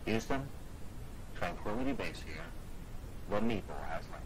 Houston, Tranquility Base here. The Meeple has landed.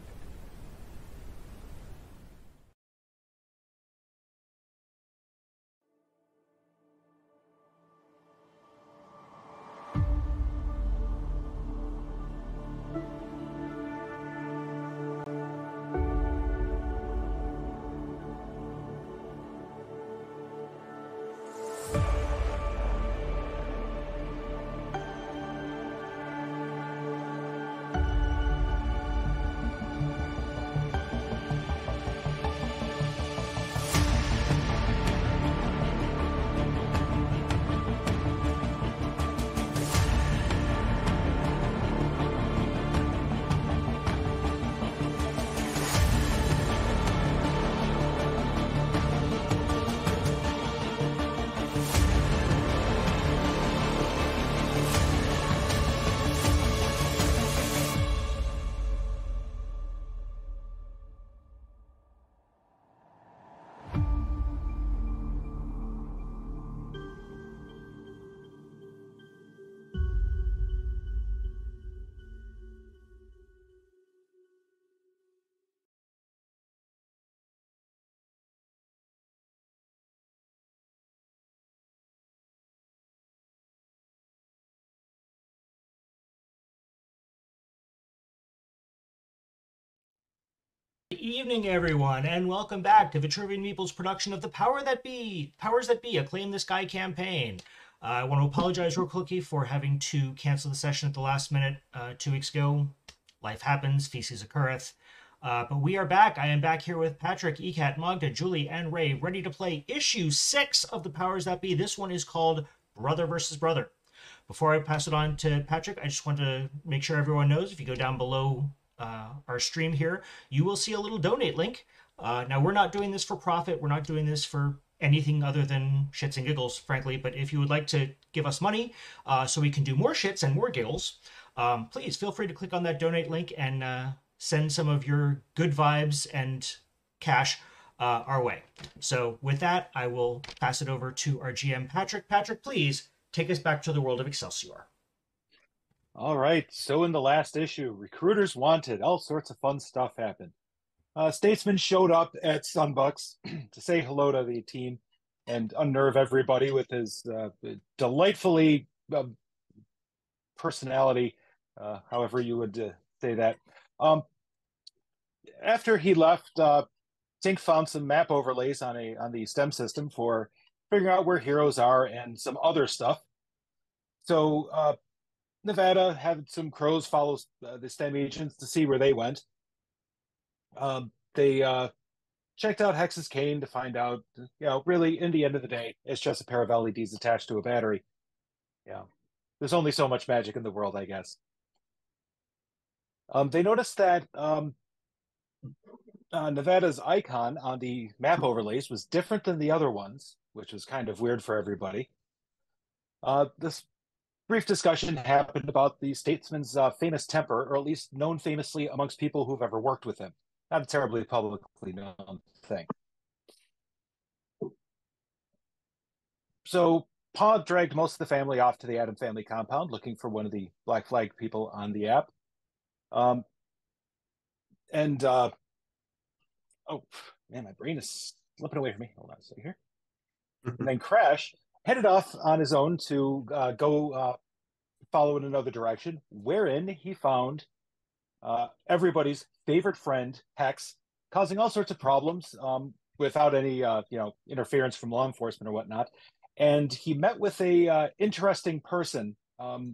Good evening, everyone, and welcome back to Vitruvian Meeple's production of the Powers That Be, Acclaim the Sky campaign. I want to apologize real quickly for having to cancel the session at the last minute 2 weeks ago. Life happens, feces occurreth. But we are back. I am back here with Patrick, Ecat, Magda, Julie, and Ray, ready to play issue 6 of the Powers That Be. This one is called Brother versus Brother. Before I pass it on to Patrick, I just want to make sure everyone knows, if you go down below our stream here, you will see a little donate link. Now, we're not doing this for profit. We're not doing this for anything other than shits and giggles, frankly. But if you would like to give us money so we can do more shits and more giggles, please feel free to click on that donate link and send some of your good vibes and cash our way. So with that, I will pass it over to our GM, Patrick. Patrick, please take us back to the world of Excelsior. All right, so in the last issue, recruiters wanted, all sorts of fun stuff happened. Statesman showed up at Sunbucks to say hello to the team and unnerve everybody with his delightfully personality, however you would say that. After he left, Tink found some map overlays on the STEM system for figuring out where heroes are and some other stuff. So Nevada had some crows follow the STEM agents to see where they went. They checked out Hex's cane to find out, really, in the end of the day, it's just a pair of LEDs attached to a battery. Yeah, there's only so much magic in the world, I guess. They noticed that Nevada's icon on the map overlays was different than the other ones, which was kind of weird for everybody. This brief discussion happened about the statesman's famous temper, or at least known famously amongst people who've ever worked with him. Not a terribly publicly known thing. So Pa dragged most of the family off to the Adam family compound, looking for one of the Black Flag people on the app. Oh man, my brain is slipping away from me. Hold on a second here. And then Crash headed off on his own to go follow in another direction, wherein he found everybody's favorite friend, Hex, causing all sorts of problems without any interference from law enforcement or whatnot. And he met with a interesting person,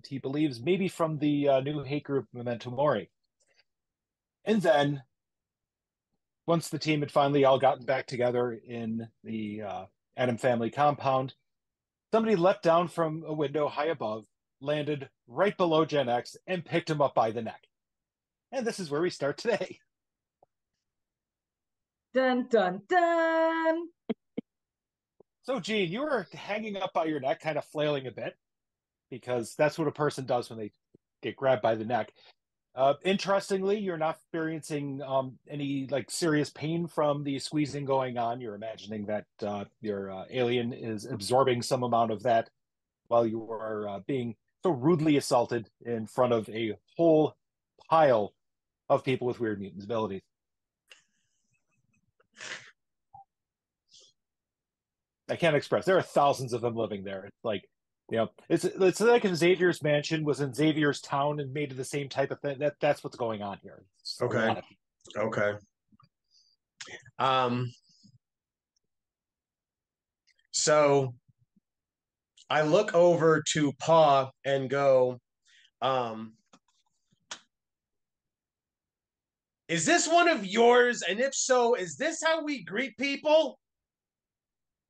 he believes maybe from the new hate group Memento Mori. And then, once the team had finally all gotten back together in the Adam family compound, somebody leapt down from a window high above, landed right below Gen X, and picked him up by the neck. And this is where we start today. Dun, dun, dun. So, Gene, you were hanging up by your neck, kind of flailing a bit, because that's what a person does when they get grabbed by the neck. Interestingly, you're not experiencing any serious pain from the squeezing going on. You're imagining that your alien is absorbing some amount of that while you are being so rudely assaulted in front of a whole pile of people with weird mutant abilities. I can't express. There are thousands of them living there. It's like, it's like if Xavier's mansion was in Xavier's town and made the same type of thing. That's what's going on here. It's Okay. Okay. So I look over to Paw and go, is this one of yours? And if so, is this how we greet people?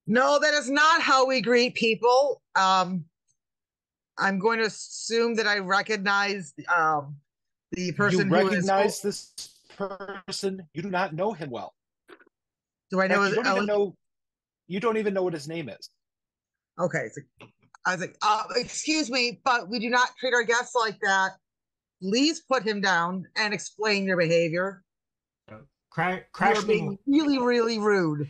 No, that is not how we greet people. I'm going to assume that I recognize the person you who recognize this person. You do not know him well. Do I know? You don't even know what his name is. Okay, so I was like, excuse me, but we do not treat our guests like that. Please put him down and explain your behavior. Crash You're being really, really rude.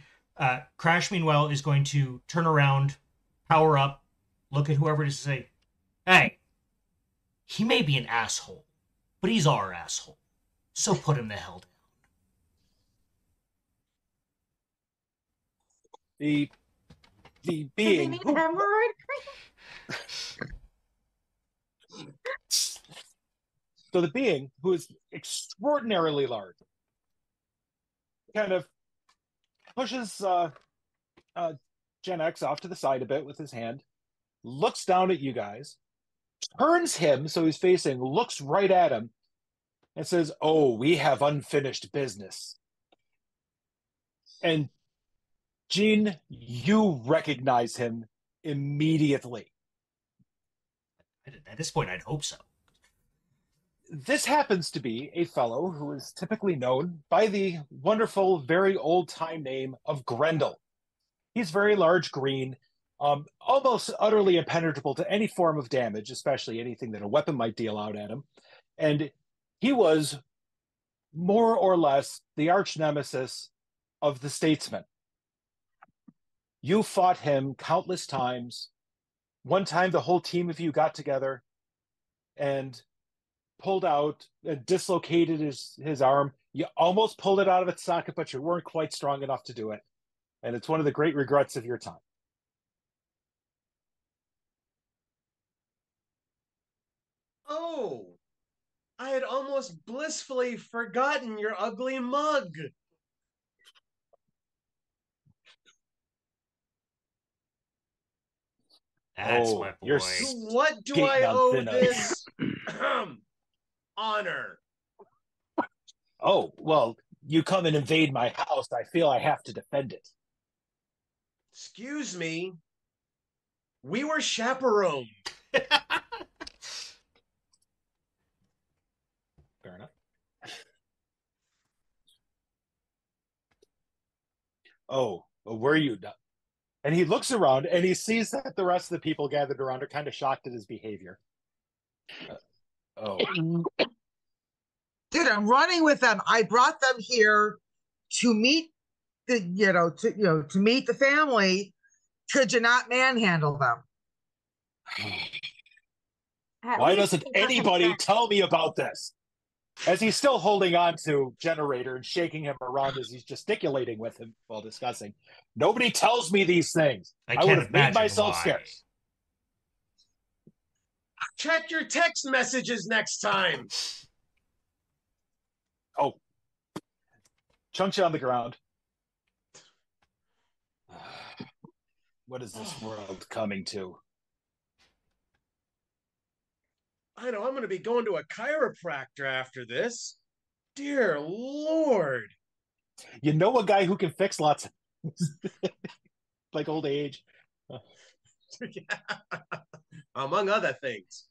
Crash, meanwhile, is going to turn around, power up, look at whoever it is, and say, "Hey, he may be an asshole, but he's our asshole. So put him the hell down." The Does he being need hemorrhoid cream? so the being who is extraordinarily large kind of pushes Gen X off to the side a bit with his hand, looks down at you guys, turns him so he's facing, looks right at him, and says, "Oh, we have unfinished business." And Gene, you recognize him immediately. At this point, I'd hope so. This happens to be a fellow who is typically known by the wonderful, very old-time name of Grendel. He's very large, green, almost utterly impenetrable to any form of damage, especially anything that a weapon might deal out at him. And he was more or less the arch nemesis of the Statesman. You fought him countless times. One time, the whole team of you got together and pulled out, dislocated his arm. You almost pulled it out of its socket, but you weren't quite strong enough to do it. And it's one of the great regrets of your time. Oh, I had almost blissfully forgotten your ugly mug. That's my boy. To what do I owe this honor? Oh, well, you come and invade my house. I feel I have to defend it. Excuse me. We were chaperoned. Fair enough. Oh, well, were you? And he looks around and he sees that the rest of the people gathered around are kind of shocked at his behavior. Dude, I'm running with them. I brought them here to meet to meet the family. Could you not manhandle them? Why doesn't anybody tell me about this? As he's still holding on to Generator and shaking him around as he's gesticulating with him while discussing. Nobody tells me these things. I would have made myself scarce. Check your text messages next time. Oh. Chunks you on the ground. What is this world coming to? I know I'm going to be going to a chiropractor after this. Dear Lord. You know a guy who can fix lots of like old age. Yeah. Among other things.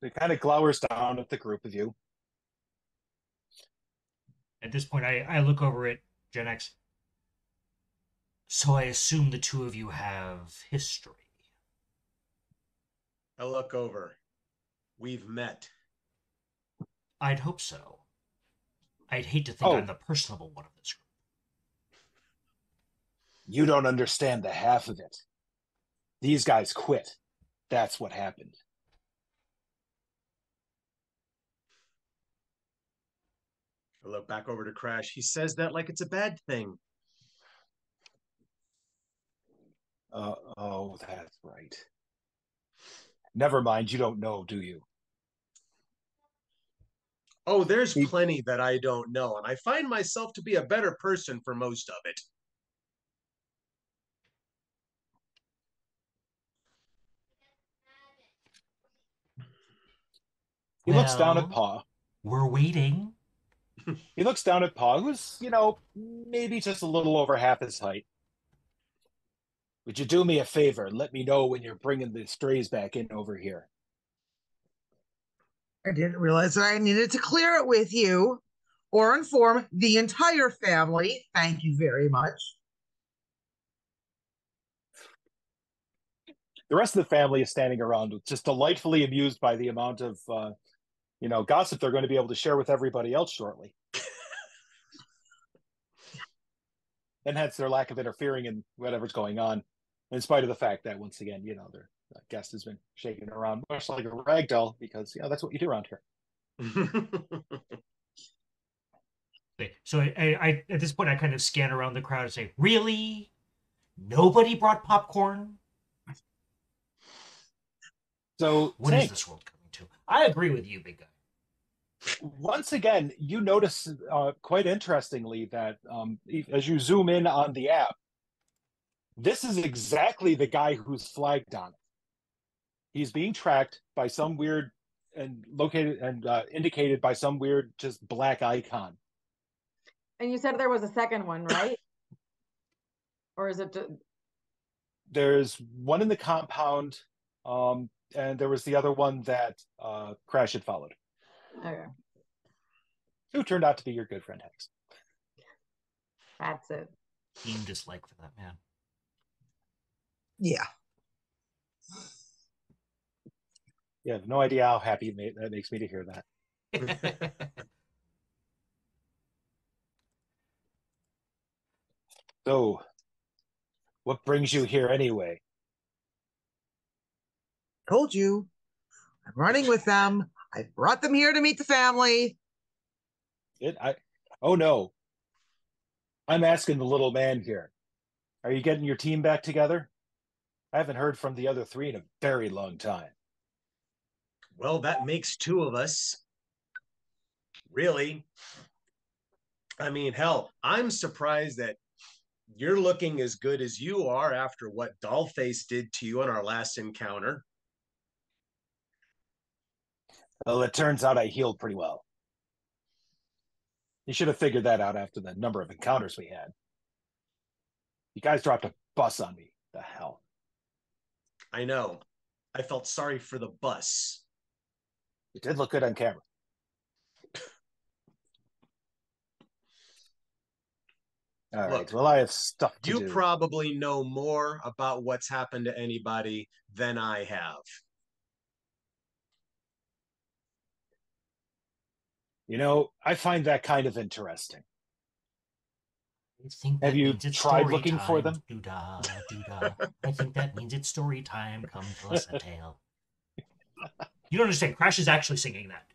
He kind of glowers down at the group of you. At this point, I look over at Gen X. So I assume the two of you have history. I look over. We've met. I'd hope so. I'd hate to think I'm the personable one of this group. You don't understand the half of it. These guys quit. That's what happened. I look back over to Crash. He says that like it's a bad thing. Oh, that's right. Never mind, you don't know, do you? Oh, there's plenty that I don't know, and I find myself to be a better person for most of it. He looks down at Paw. We're waiting. He looks down at Paw, who's, maybe just a little over half his height. Would you do me a favor and let me know when you're bringing the strays back in over here? I didn't realize that I needed to clear it with you or inform the entire family. Thank you very much. The rest of the family is standing around, just delightfully amused by the amount of, gossip they're going to be able to share with everybody else shortly. And hence their lack of interfering in whatever's going on, in spite of the fact that, once again, their guest has been shaking around much like a rag doll, because, that's what you do around here. So I at this point, I kind of scan around the crowd and say, really? Nobody brought popcorn? So what is this world coming to? I agree with you, big guy. Once again, you notice quite interestingly that as you zoom in on the app, this is exactly the guy who's flagged on it. He's being tracked by some weird and located and indicated by some weird just black icon. And you said there was a second one, right? Or is it just... There's one in the compound, and there was the other one that Crash had followed. Okay. Who turned out to be your good friend Hex. That's it. Keen dislike for that man. Yeah. You have no idea how happy that makes me to hear that. So, what brings you here anyway? Told you. I'm running with them. I brought them here to meet the family. Oh no. I'm asking the little man here. Are you getting your team back together? I haven't heard from the other three in a very long time. Well, that makes two of us. Really. I mean, hell, I'm surprised that you're looking as good as you are after what Dollface did to you in our last encounter. Well, it turns out I healed pretty well. You should have figured that out after the number of encounters we had. You guys dropped a bus on me. The hell. I know. I felt sorry for the bus. It did look good on camera. All right. Look, well, I have stuff to do. You probably know more about what's happened to anybody than I have. I find that kind of interesting. Have you tried looking for them? Doo-dah, doo-dah. I think that means it's story time. Come tell us a tale. You don't understand. Crash is actually singing that.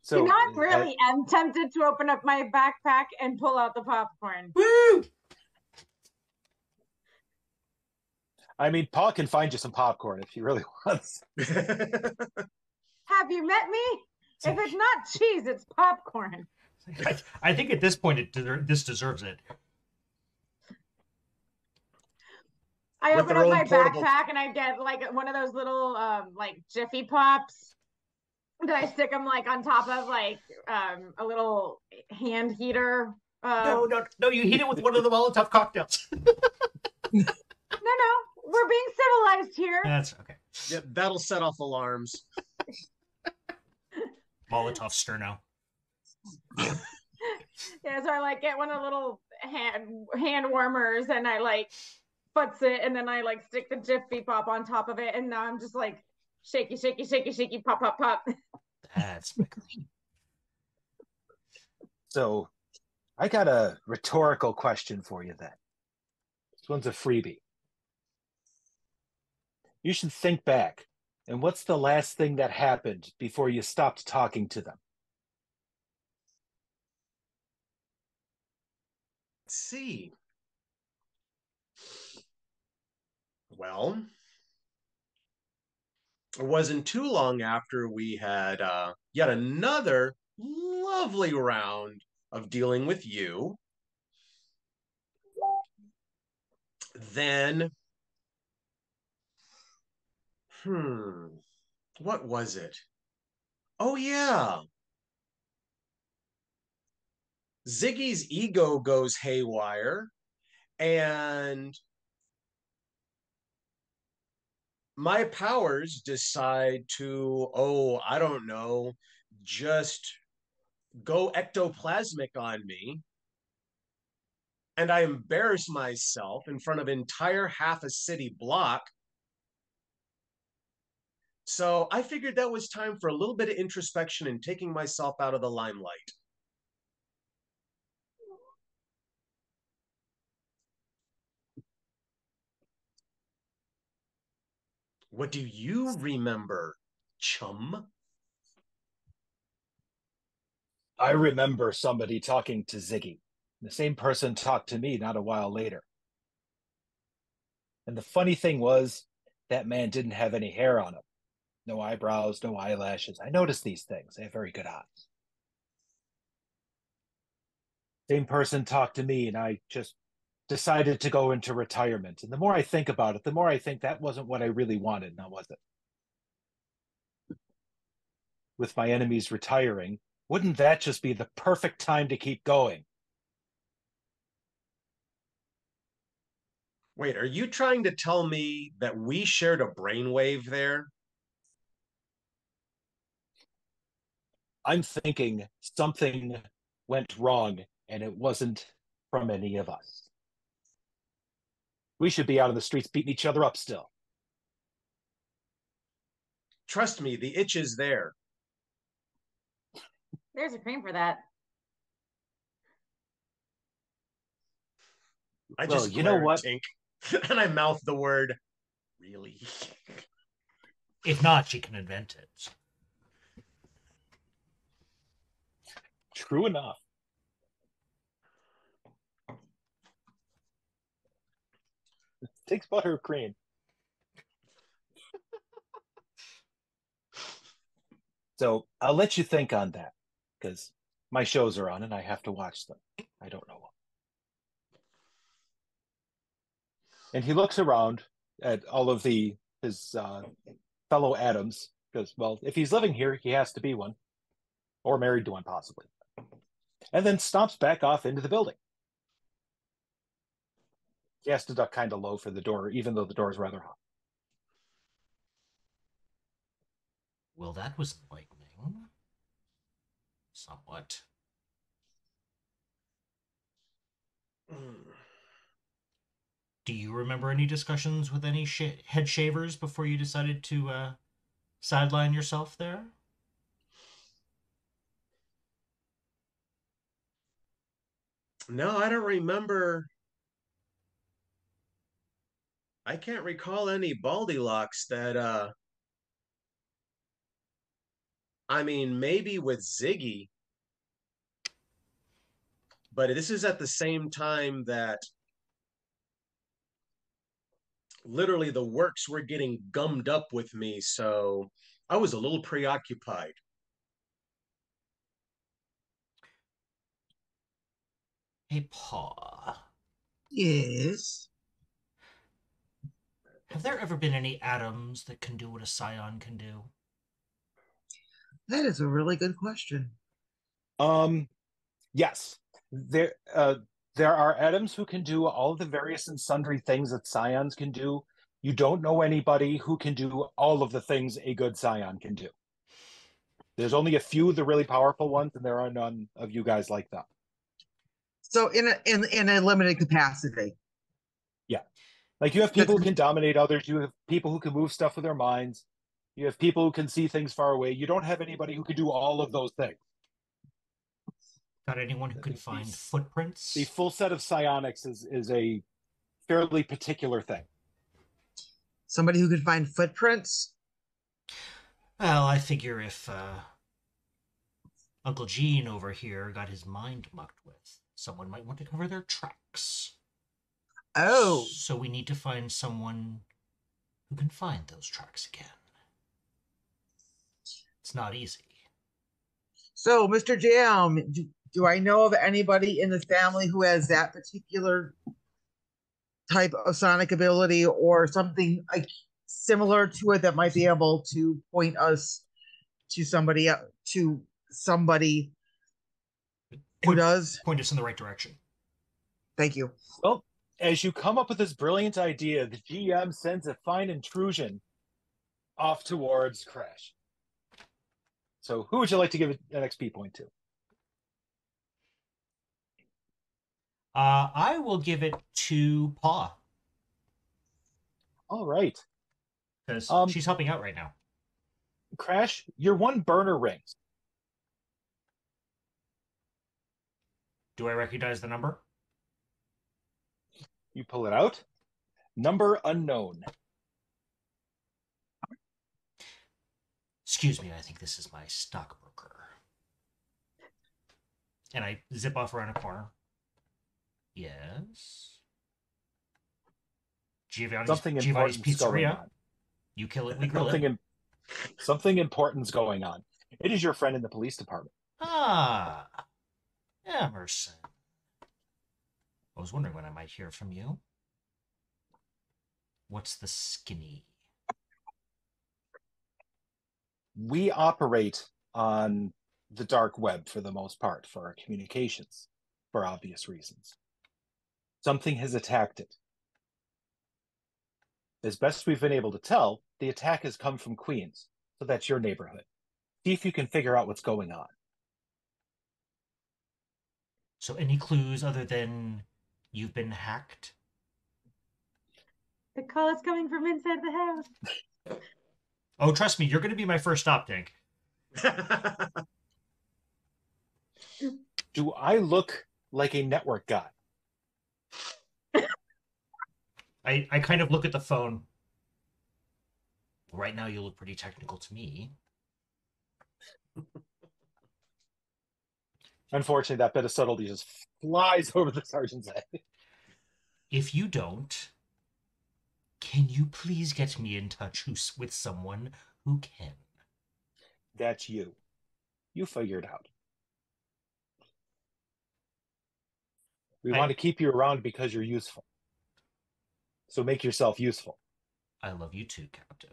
So, you know, I really am tempted to open up my backpack and pull out the popcorn. Woo! I mean, Paul can find you some popcorn if he really wants. Have you met me? If it's not cheese, it's popcorn. I think at this point, this deserves it. I open up my backpack and I get like one of those little like Jiffy Pops. That I stick them like on top of like a little hand heater. No, you heat it with one of the Molotov cocktails. No, we're being civilized here. That's okay. Yeah, that'll set off alarms. Molotov Sterno. Yeah, so I like get one of the little hand warmers and I like butts it and then I like stick the Jiffy Pop on top of it and now I'm just like shaky, shaky, shaky, shaky, pop, pop, pop. That's clean. So, I got a rhetorical question for you then. This one's a freebie. You should think back. And what's the last thing that happened before you stopped talking to them? Let's see. Well, it wasn't too long after we had yet another lovely round of dealing with you. Then, what was it? Oh, yeah. Ziggy's ego goes haywire, and my powers decide to, I don't know, just go ectoplasmic on me. And I embarrass myself in front of entire half a city block. So I figured that was time for a little bit of introspection and taking myself out of the limelight. What do you remember, chum? I remember somebody talking to Ziggy. The same person talked to me not a while later. And the funny thing was, that man didn't have any hair on him. No eyebrows, no eyelashes. I noticed these things. They have very good eyes. Same person talked to me, and I just decided to go into retirement. And the more I think about it, the more I think that wasn't what I really wanted, now was it? With my enemies retiring, wouldn't that just be the perfect time to keep going? Wait, are you trying to tell me that we shared a brainwave there? I'm thinking something went wrong, and it wasn't from any of us. We should be out on the streets beating each other up still. Trust me, the itch is there. There's a cream for that. I just well, you know what? Tink, and I mouth the word, really? If not, she can invent it. True enough. Takes buttercream. So I'll let you think on that, because my shows are on and I have to watch them. I don't know. And he looks around at all of his fellow Adams, because, well, if he's living here, he has to be one, or married to one, possibly. And then stomps back off into the building. He has to duck kind of low for the door, even though the door is rather hot. Well, that was enlightening. Somewhat. Do you remember any discussions with any head shavers before you decided to sideline yourself there? No, I don't remember. I can't recall any Baldylocks that, I mean, maybe with Ziggy, but this is at the same time that literally the works were getting gummed up with me, so I was a little preoccupied. Hey, Paw. Yes. Have there ever been any atoms that can do what a scion can do? That is a really good question. Yes. There are atoms who can do all of the various and sundry things that scions can do. You don't know anybody who can do all of the things a good scion can do. There's only a few of the really powerful ones, and there are none of you guys like that. So in a limited capacity. Yeah. Like, you have people who can dominate others. You have people who can move stuff with their minds. You have people who can see things far away. You don't have anybody who can do all of those things. Got anyone who can find footprints? The full set of psionics is a fairly particular thing. Somebody who could find footprints? Well, I figure if Uncle Gene over here got his mind mucked with, someone might want to cover their tracks. Oh. So we need to find someone who can find those tracks again. It's not easy. So, Mr. Jam, do I know of anybody in the family who has that particular type of sonic ability or something like similar to it that might be able to point us to somebody who does? Point us in the right direction. Thank you. Well, as you come up with this brilliant idea, the GM sends a fine intrusion off towards Crash. So who would you like to give an XP point to? I will give it to Paw. All right. Because she's helping out right now. Crash, your one burner rings. Do I recognize the number? You pull it out. Number unknown. Excuse me, I think this is my stockbroker. And I zip off around a corner. Yes. Giovanni's Pizzeria. You kill it, we grill it. Something important's going on. It is your friend in the police department. Ah, Emerson. I was wondering when I might hear from you. What's the skinny? We operate on the dark web for the most part for our communications, for obvious reasons. Something has attacked it. As best we've been able to tell, the attack has come from Queens, so that's your neighborhood. See if you can figure out what's going on. So any clues other than you've been hacked? The call is coming from inside the house. Oh, trust me, you're going to be my first stop, Dink. Do I look like a network guy? I kind of look at the phone. Right now you look pretty technical to me. Unfortunately, that bit of subtlety just flies over the sergeant's head. If you don't, can you please get me in touch with someone who can? That's you. You figure it out. We want to keep you around because you're useful. So make yourself useful. I love you too, Captain.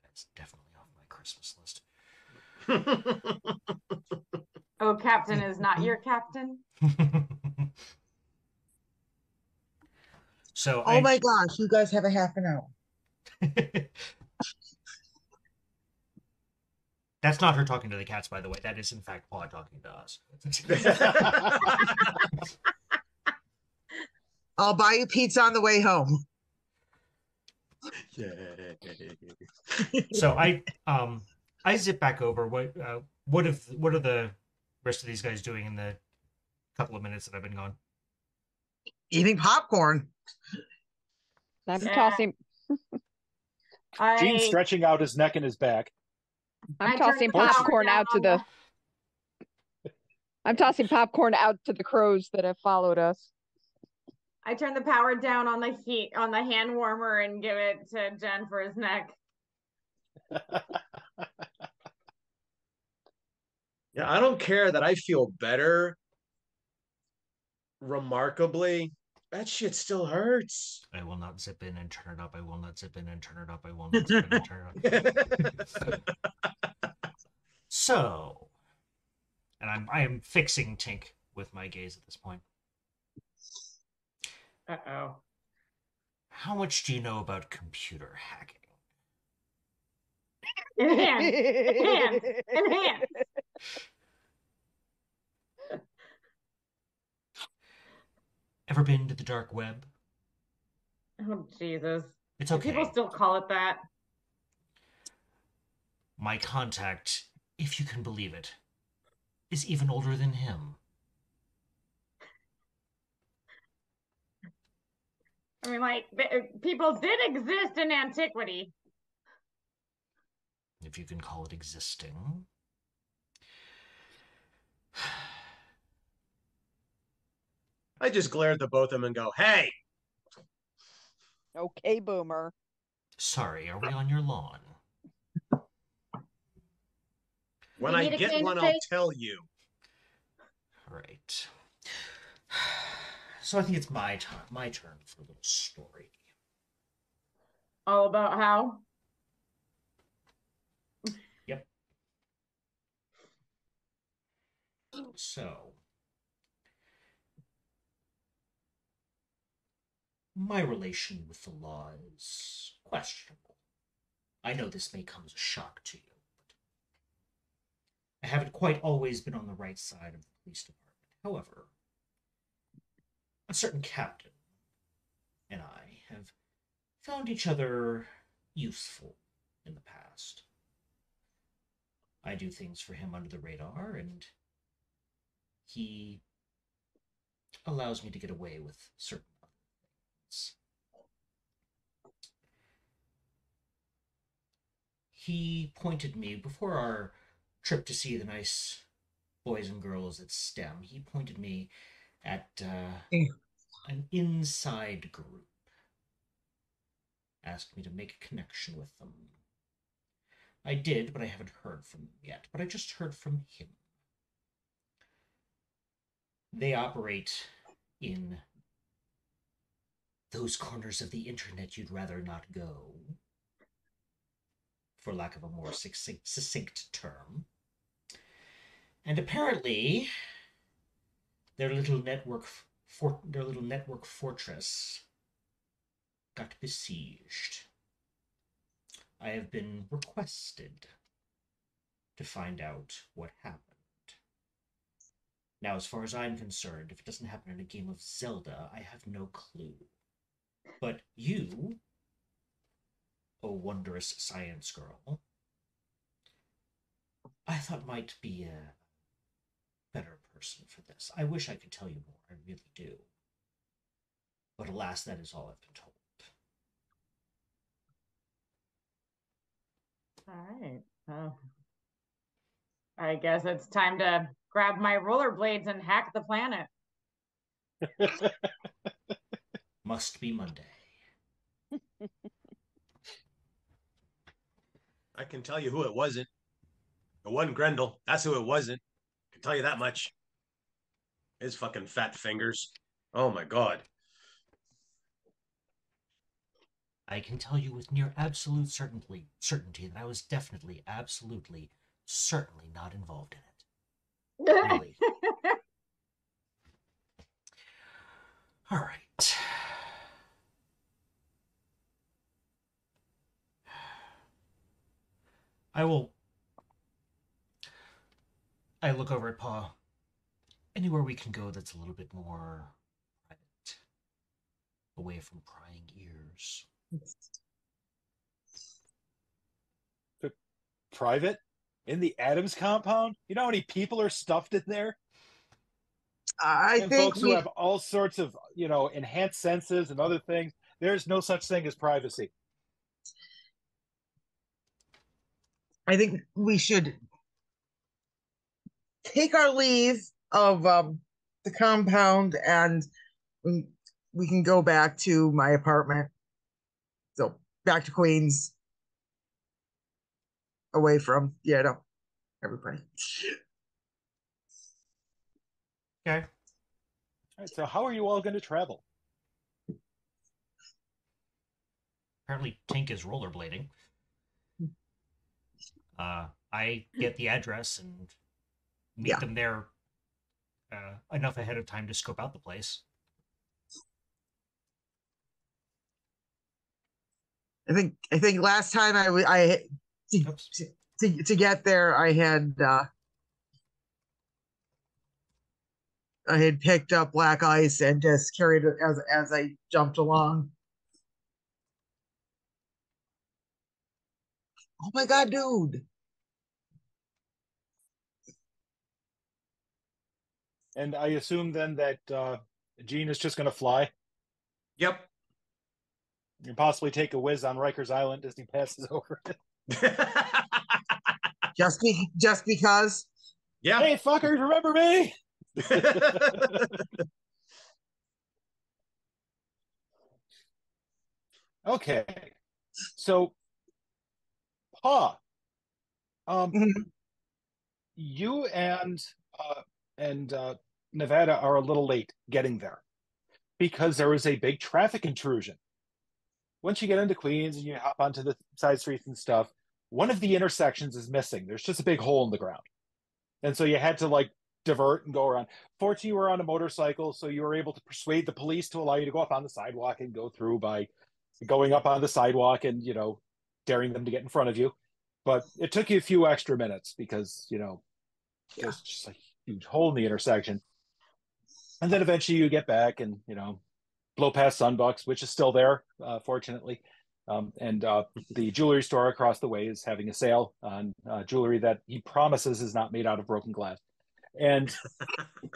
That's definitely off my Christmas list. Oh, Captain is not your captain? So oh my gosh, you guys have a half an hour. That's not her talking to the cats, by the way. That is, in fact, Paul talking to us. I'll buy you pizza on the way home. So I zip back over. What are the rest of these guys doing in the couple of minutes that I've been gone? Eating popcorn. I'm tossing. Gene's stretching out his neck and his back. I'm tossing popcorn out to the. I'm tossing popcorn out to the crows that have followed us. I turn the power down on the heat on the hand warmer and give it to Jen for his neck. Yeah, I don't care that I feel better. Remarkably, that shit still hurts. I will not zip in and turn it up. I will not zip in and turn it up. I will not zip in and turn it up. So, and I am fixing Tink with my gaze at this point. Uh-oh. How much do you know about computer hacking? Enhance. Ever been to the dark web? Oh, Jesus. It's okay. Do people still call it that? My contact, if you can believe it, is even older than him. I mean, like, people did exist in antiquity. If you can call it existing. I just glare at the both of them and go, hey! Okay, boomer. Sorry, are we on your lawn? When I get one, I'll tell you. All right. So I think it's my turn for a little story. All about how? Yep. So, my relation with the law is questionable. I know this may come as a shock to you, but I haven't quite always been on the right side of the police department. However, a certain captain and I have found each other useful in the past. I do things for him under the radar, and he allows me to get away with certain other things. He pointed me, before our trip to see the nice boys and girls at STEM, he pointed me at an inside group. Asked me to make a connection with them. I did, but I haven't heard from them yet. But I just heard from him. They operate in those corners of the internet you'd rather not go, for lack of a more succinct term. And apparently, their little network fortress got besieged. I have been requested to find out what happened. Now, as far as I'm concerned, if it doesn't happen in a game of Zelda, I have no clue. But you, oh wondrous science girl, I thought might be a better person for this. I wish I could tell you more, I really do. But alas, that is all I've been told. All right. I guess it's time to grab my rollerblades and hack the planet. Must be Monday. I can tell you who it wasn't. It wasn't Grendel. That's who it wasn't. I can tell you that much. His fucking fat fingers. Oh my god. I can tell you with near absolute certainty that I was definitely, absolutely, certainly not involved in it. Really. All right. I look over at Paw. Anywhere we can go that's a little bit more private. Away from prying ears. Private? In the Adams compound? You know how many people are stuffed in there? I think folks who have all sorts of, enhanced senses and other things. There's no such thing as privacy. I think we should take our leave of the compound, and we can go back to my apartment. So back to Queens, away from everybody. Okay. All right, so how are you all going to travel? Apparently Tink is rollerblading. I get the address and meet them there enough ahead of time to scope out the place. I think last time I to get there I had picked up black ice and just carried it as I jumped along. Oh my god, dude. And I assume then that Gene is just going to fly? Yep. and possibly take a whiz on Rikers Island as he passes over it. Just because. Yeah. Hey, fuckers, remember me? Okay, so Paw, you and Nevada are a little late getting there because there was a big traffic intrusion. Once you get into Queens and you hop onto the side streets and stuff, one of the intersections is missing. There's just a big hole in the ground. And so you had to like divert and go around. Fortunately, you were on a motorcycle, so you were able to persuade the police to allow you to go up on the sidewalk and go through by going up on the sidewalk and, daring them to get in front of you. But it took you a few extra minutes because, there's just a huge hole in the intersection. And then eventually you get back and, blow past Sunbucks, which is still there, fortunately. And the jewelry store across the way is having a sale on jewelry that he promises is not made out of broken glass. And you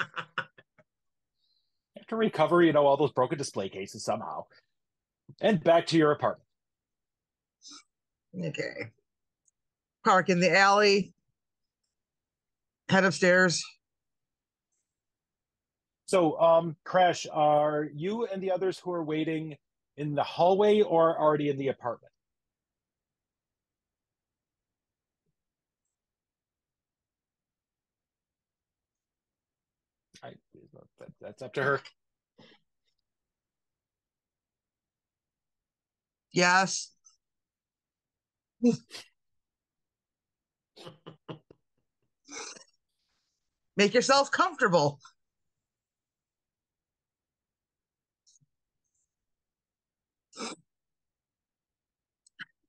have to recover, all those broken display cases somehow. And back to your apartment. Okay. Park in the alley. Head upstairs. So, Crash, are you and the others who are waiting in the hallway or already in the apartment? That's up to her. Yes. Make yourself comfortable.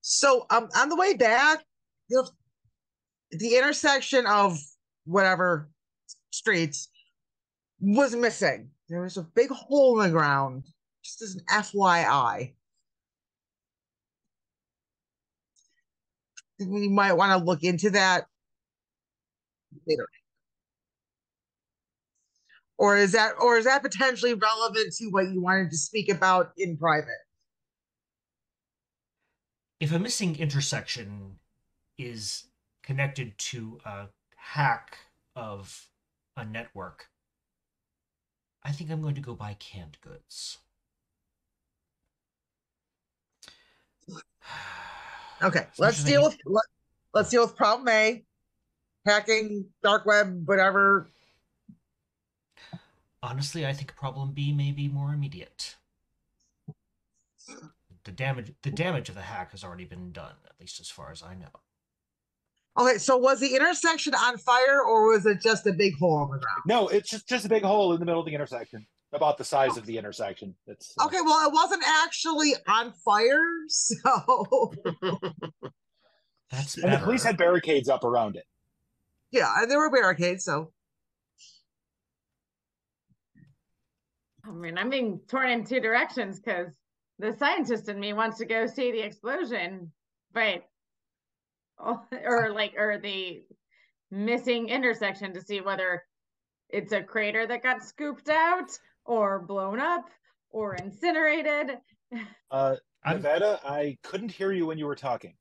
So on the way back, the intersection of whatever streets was missing. There was a big hole in the ground, just as an FYI. We might want to look into that later. Or is that potentially relevant to what you wanted to speak about in private? If a missing intersection is connected to a hack of a network, I think I'm going to go buy canned goods. Okay, let's deal with problem A, hacking, dark web, whatever. Honestly, I think problem B may be more immediate. The damage of the hack has already been done, at least as far as I know. Okay, so was the intersection on fire or was it just a big hole in the ground? No, it's just a big hole in the middle of the intersection, about the size of the intersection. It's okay, well, it wasn't actually on fire, so that's better. And the police had barricades up around it. Yeah, and there were barricades, so. I mean, I'm being torn in two directions because the scientist in me wants to go see the explosion, but or the missing intersection to see whether it's a crater that got scooped out or blown up or incinerated. Nevada, I couldn't hear you when you were talking.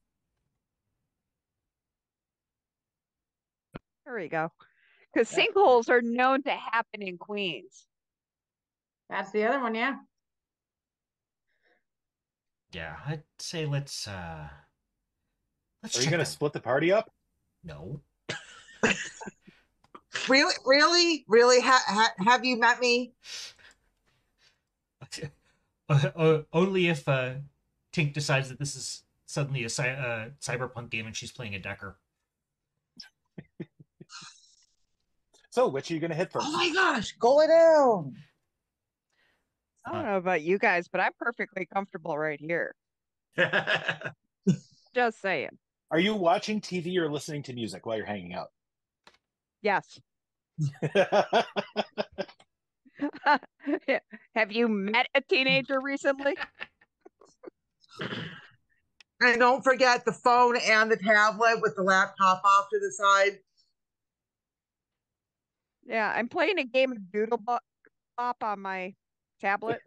There we go. Because sinkholes are known to happen in Queens. That's the other one, yeah. Yeah, I'd say let's Are you going to split the party up? No. Really? Have you met me? Only if Tink decides that this is suddenly a cyberpunk game and she's playing a Decker. So, which are you going to hit first? Oh my gosh, go it down. I don't know about you guys, but I'm perfectly comfortable right here. Just saying. Are you watching TV or listening to music while you're hanging out? Yes. Have you met a teenager recently? And don't forget the phone and the tablet with the laptop off to the side. Yeah, I'm playing a game of Doodle Bop on my tablet.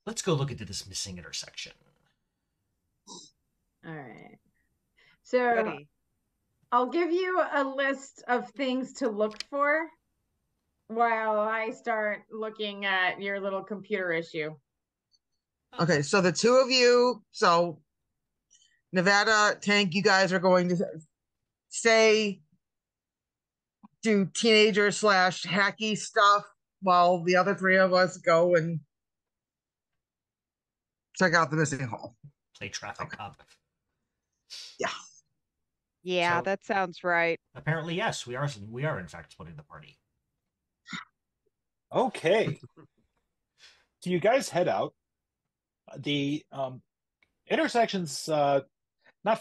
Let's go look into this missing intersection. All right. So Goody. I'll give you a list of things to look for while I start looking at your little computer issue. Okay, so the two of you, so Nevada, Tank, you guys are going to say do teenager / hacky stuff while the other three of us go and check out the missing hole. Play traffic cop. Yeah. Yeah, So- that sounds right. Apparently, yes, we are in fact splitting the party. Okay. So you guys head out. The intersection's not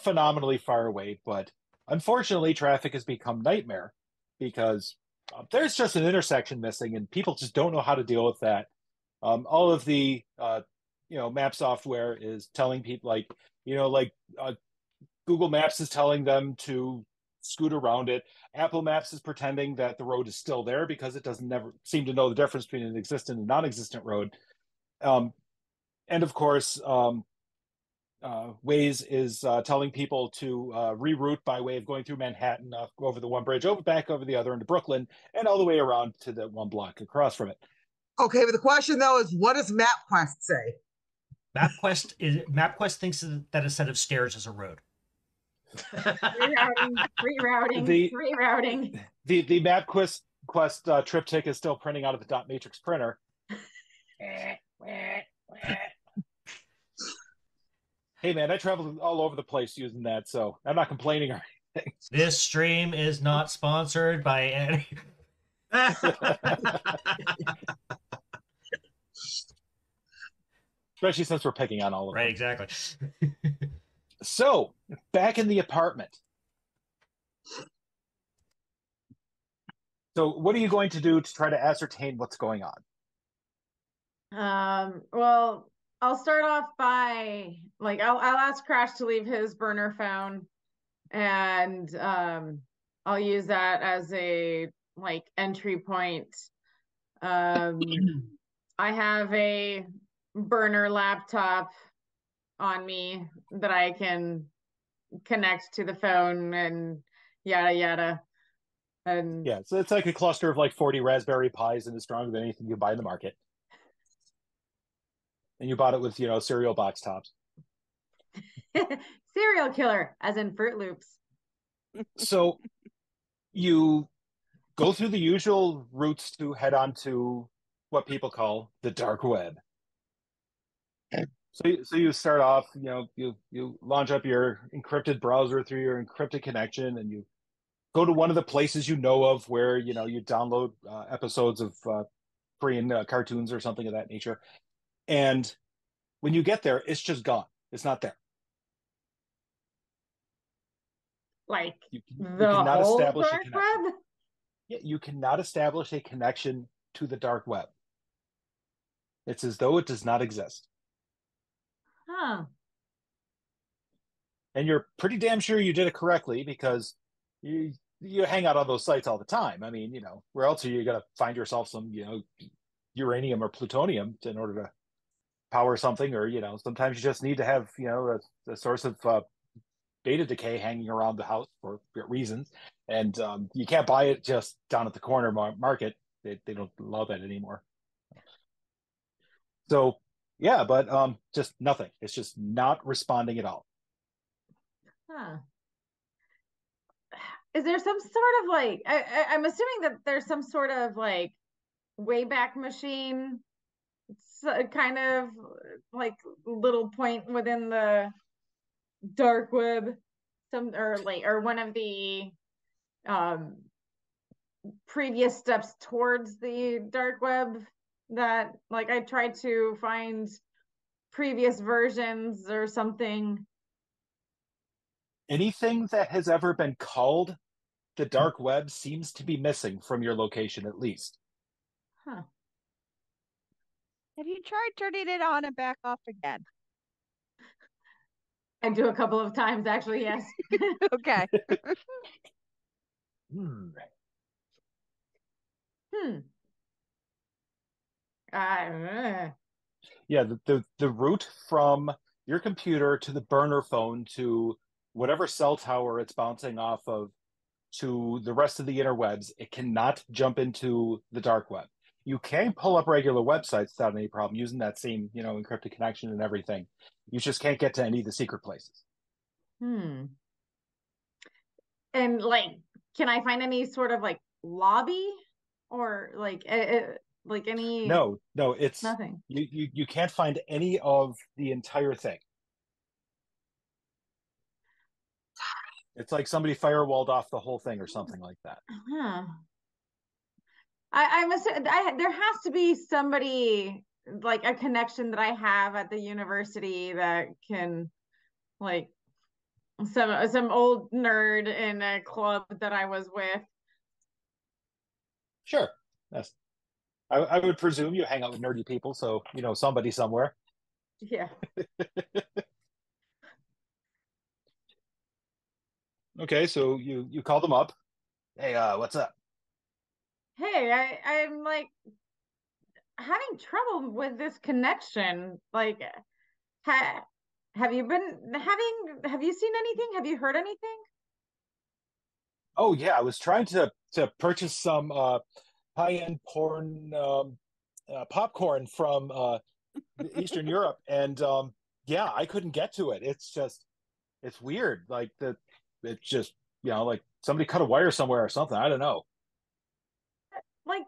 phenomenally far away, but unfortunately, traffic has become nightmare because there's just an intersection missing, and people just don't know how to deal with that. All of the map software is telling people Google Maps is telling them to scoot around it. Apple Maps is pretending that the road is still there because it doesn't never seem to know the difference between an existent and non-existent road. And of course, Waze is telling people to reroute by way of going through Manhattan, go over the one bridge, back over the other into Brooklyn, and all the way around to the one block across from it. Okay, but the question though is, what does MapQuest say? MapQuest thinks that a set of stairs is a road. Rerouting. The MapQuest triptych is still printing out of the dot matrix printer. Hey man, I traveled all over the place using that, so I'm not complaining or anything. This stream is not sponsored by any. Especially since we're picking on all of them. Right, exactly. So, back in the apartment. So, what are you going to do to try to ascertain what's going on? Well, I'll start off by I'll ask Crash to leave his burner phone, and I'll use that as a entry point. I have a burner laptop on me that I can connect to the phone and yada yada. And yeah, so it's like a cluster of 40 Raspberry Pis, and it's stronger than anything you buy in the market. And you bought it with cereal box tops. Serial killer, as in Fruit Loops. So you go through the usual routes to head on to what people call the dark web. So you start off, you launch up your encrypted browser through your encrypted connection, and you go to one of the places you know of where you download episodes of Korean cartoons or something of that nature. And when you get there, it's just gone. It's not there. You cannot whole establish dark a connection. web? Yeah, you cannot establish a connection to the dark web. It's as though it does not exist. Huh. And you're pretty damn sure you did it correctly because you hang out on those sites all the time. I mean, where else are you going to find yourself some, uranium or plutonium in order to power something? Or, sometimes you just need to have, a source of beta decay hanging around the house for reasons. And you can't buy it just down at the corner market. They don't allow that anymore. So, yeah, but just nothing. It's just not responding at all. Huh. Is there some sort of I'm assuming that there's some sort of Wayback Machine, kind of little point within the dark web, or one of the previous steps towards the dark web that I tried to find previous versions or something. Anything that has ever been called the dark web seems to be missing from your location, at least. Huh. Have you tried turning it on and back off again? I do a couple of times, actually, yes. Okay. Hmm. Yeah, the route from your computer to the burner phone to whatever cell tower it's bouncing off of to the rest of the interwebs, it cannot jump into the dark web. You can pull up regular websites without any problem using that same, encrypted connection and everything. You just can't get to any of the secret places. And like, can I find any sort of like lobby or like any? No, it's nothing. You can't find any of the entire thing. It's like somebody firewalled off the whole thing or something like that. Huh. I must say, there has to be somebody, like a connection that I have at the university that can, like, some old nerd in a club that I was with. Sure. Yes. I would presume you hang out with nerdy people, so somebody somewhere. Yeah. Okay, so you call them up. Hey, what's up? Hey, I'm like having trouble with this connection. Like, have you seen anything? Have you heard anything? Oh yeah, I was trying to purchase some high-end porn popcorn from Eastern Europe, and yeah, I couldn't get to it. It's weird. Like it's just like somebody cut a wire somewhere or something. I don't know. Like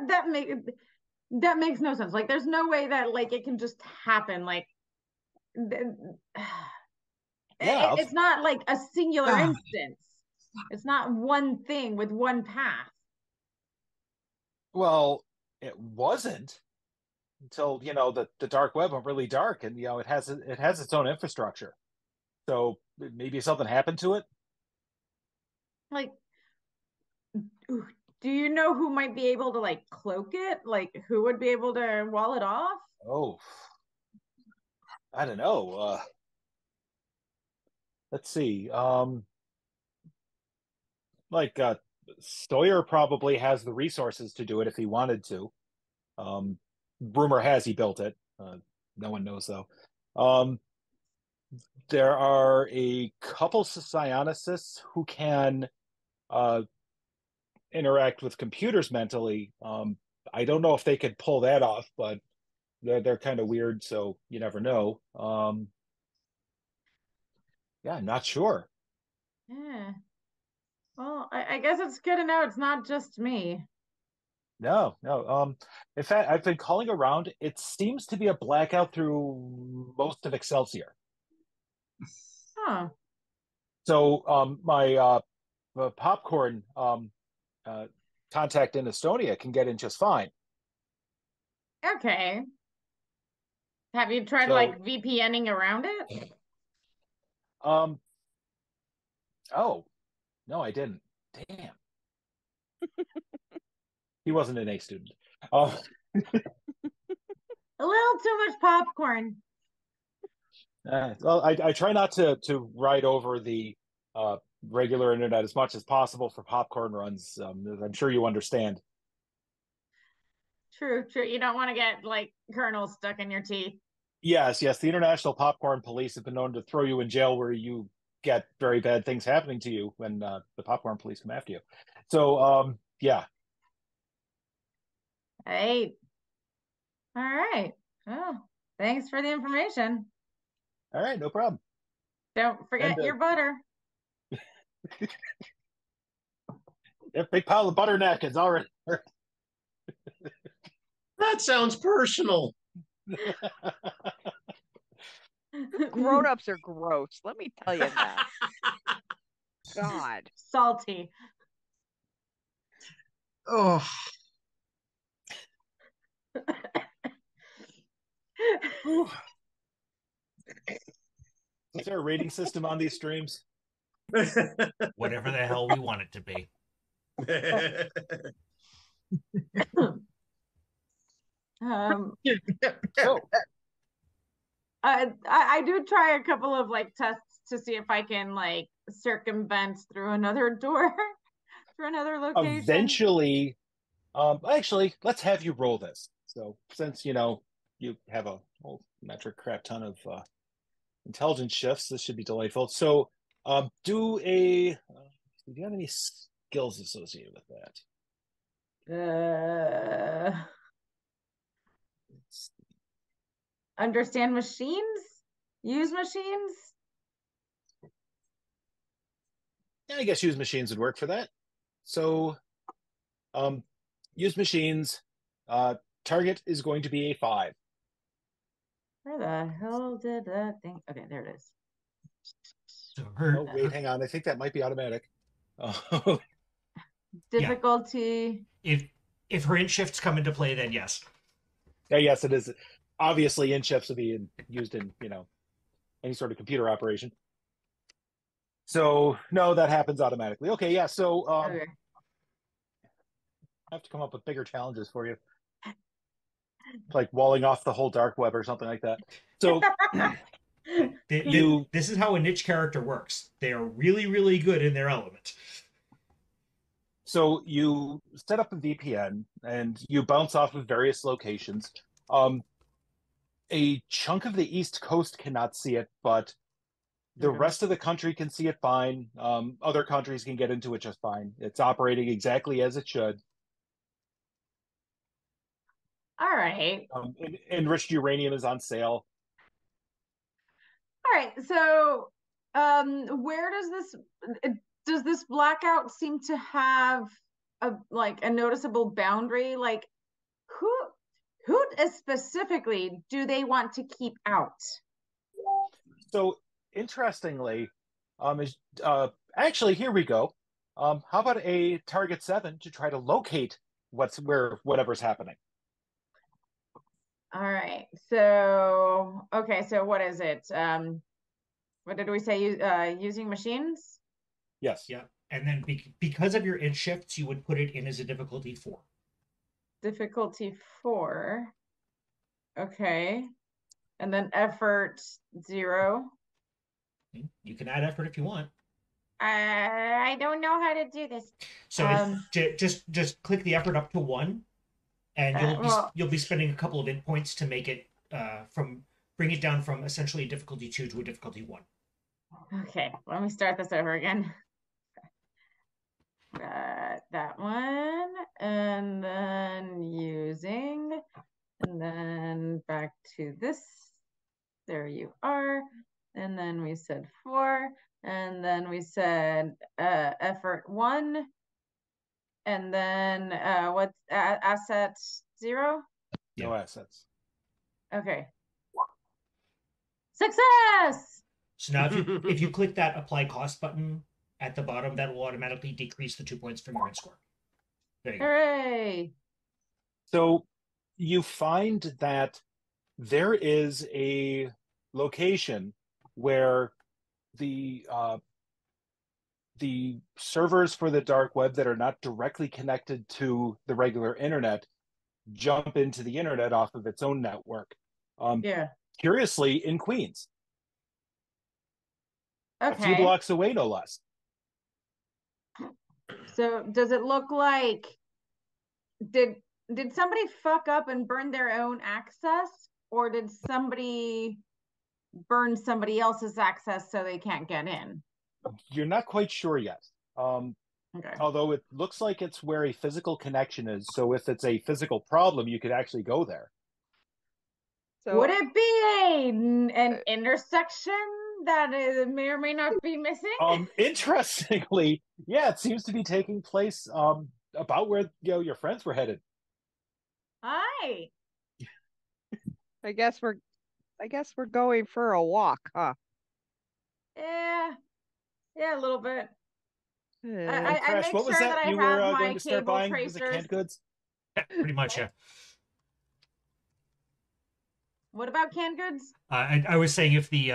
that makes no sense. Like there's no way that like it can just happen. Like Yeah, it's not like a singular instance. It's not one thing with one path. well, it wasn't until the dark web went really dark, and it has its own infrastructure. So maybe something happened to it. Like, do you know who might be able to like cloak it? Like, who would be able to wall it off? Oh, I don't know. Let's see. Like Sawyer probably has the resources to do it if he wanted to. Rumor has he built it. No one knows though. There are a couple psionicists who can interact with computers mentally. I don't know if they could pull that off, but they're kind of weird, so you never know. Yeah, I'm not sure. Yeah. Well, I guess it's good to know it's not just me. No, no. In fact, I've been calling around. It seems to be a blackout through most of Excelsior. Huh. So, my popcorn contact in Estonia can get in just fine. Okay. Have you tried So, like VPNing around it? oh no, I didn't. Damn, he wasn't an A student. A little too much popcorn. Well, I try not to ride over the regular internet as much as possible for popcorn runs. I'm sure you understand. True, true. You don't want to get like kernels stuck in your teeth. Yes, yes. The International Popcorn Police have been known to throw you in jail where you get very bad things happening to you when the popcorn police come after you. So, yeah. Hey. All right. Oh, thanks for the information. All right, no problem. Don't forget your butter. A big pile of butter napkins already. That sounds personal. Grown-ups are gross. Let me tell you that. God. Salty. Oh. Is there a rating system on these streams? Whatever the hell we want it to be. Oh. I do try a couple of like tests to see if I can like circumvent through another door, through another location. Eventually, actually, let's have you roll this. So since you have a whole metric crap ton of intelligence shifts. This should be delightful. So do you have any skills associated with that? Understand machines? Use machines? Yeah, I guess use machines would work for that. So use machines. Target is going to be a 5. Where the hell did that thing? Okay, there it is. So oh, wait, hang on. I think that might be automatic. Difficulty. Yeah. If her in shifts come into play, then yes. Yeah, yes, it is. Obviously, in shifts will be used in any sort of computer operation. So no, that happens automatically. Okay, yeah. So Okay. I have to come up with bigger challenges for you, like walling off the whole dark web or something like that. So this is how a niche character works. They are really, really good in their element. So you set up a VPN and you bounce off of various locations. A chunk of the East Coast cannot see it, but the rest of the country can see it fine. Other countries can get into it just fine. It's operating exactly as it should. All right. Enriched uranium is on sale. All right. So, where does this blackout seem to have a noticeable boundary? Like, who specifically do they want to keep out? So interestingly, actually here we go. How about a target 7 to try to locate whatever's happening? All right. So, okay. So what is it? What did we say? Using machines? Yes. Yeah. And then because of your in shifts, you would put it in as a difficulty 4. Difficulty 4. Okay. And then effort 0. You can add effort if you want. I don't know how to do this. So just click the effort up to 1, and you'll be spending a couple of int points to make it bring it down from essentially a difficulty 2 to a difficulty 1. Okay, let me start this over again. That one, and then using, and then back to this. There you are. And then we said 4, and then we said effort 1, and then what's asset 0? No assets. Okay. Success! So now if you click that apply cost button at the bottom, that will automatically decrease the 2 points from your int score. There you go. Hooray! So you find that there is a location where the servers for the dark web that are not directly connected to the regular internet jump into the internet off of its own network. Yeah. Curiously, in Queens. Okay. A few blocks away, no less. So does it look like did somebody fuck up and burn their own access, or did somebody burn somebody else's access so they can't get in? You're not quite sure yet. Okay. Although it looks like it's where a physical connection is. So if it's a physical problem, you could actually go there. So, would it be an intersection that may or may not be missing? Interestingly, yeah, it seems to be taking place about where your friends were headed. Hi. I guess we're going for a walk, huh? Yeah, a little bit. Crash, I make what was sure that I you have were my going to start cable buying? tracers. Was it canned goods? Yeah, pretty much, yeah. What about canned goods? I was saying if the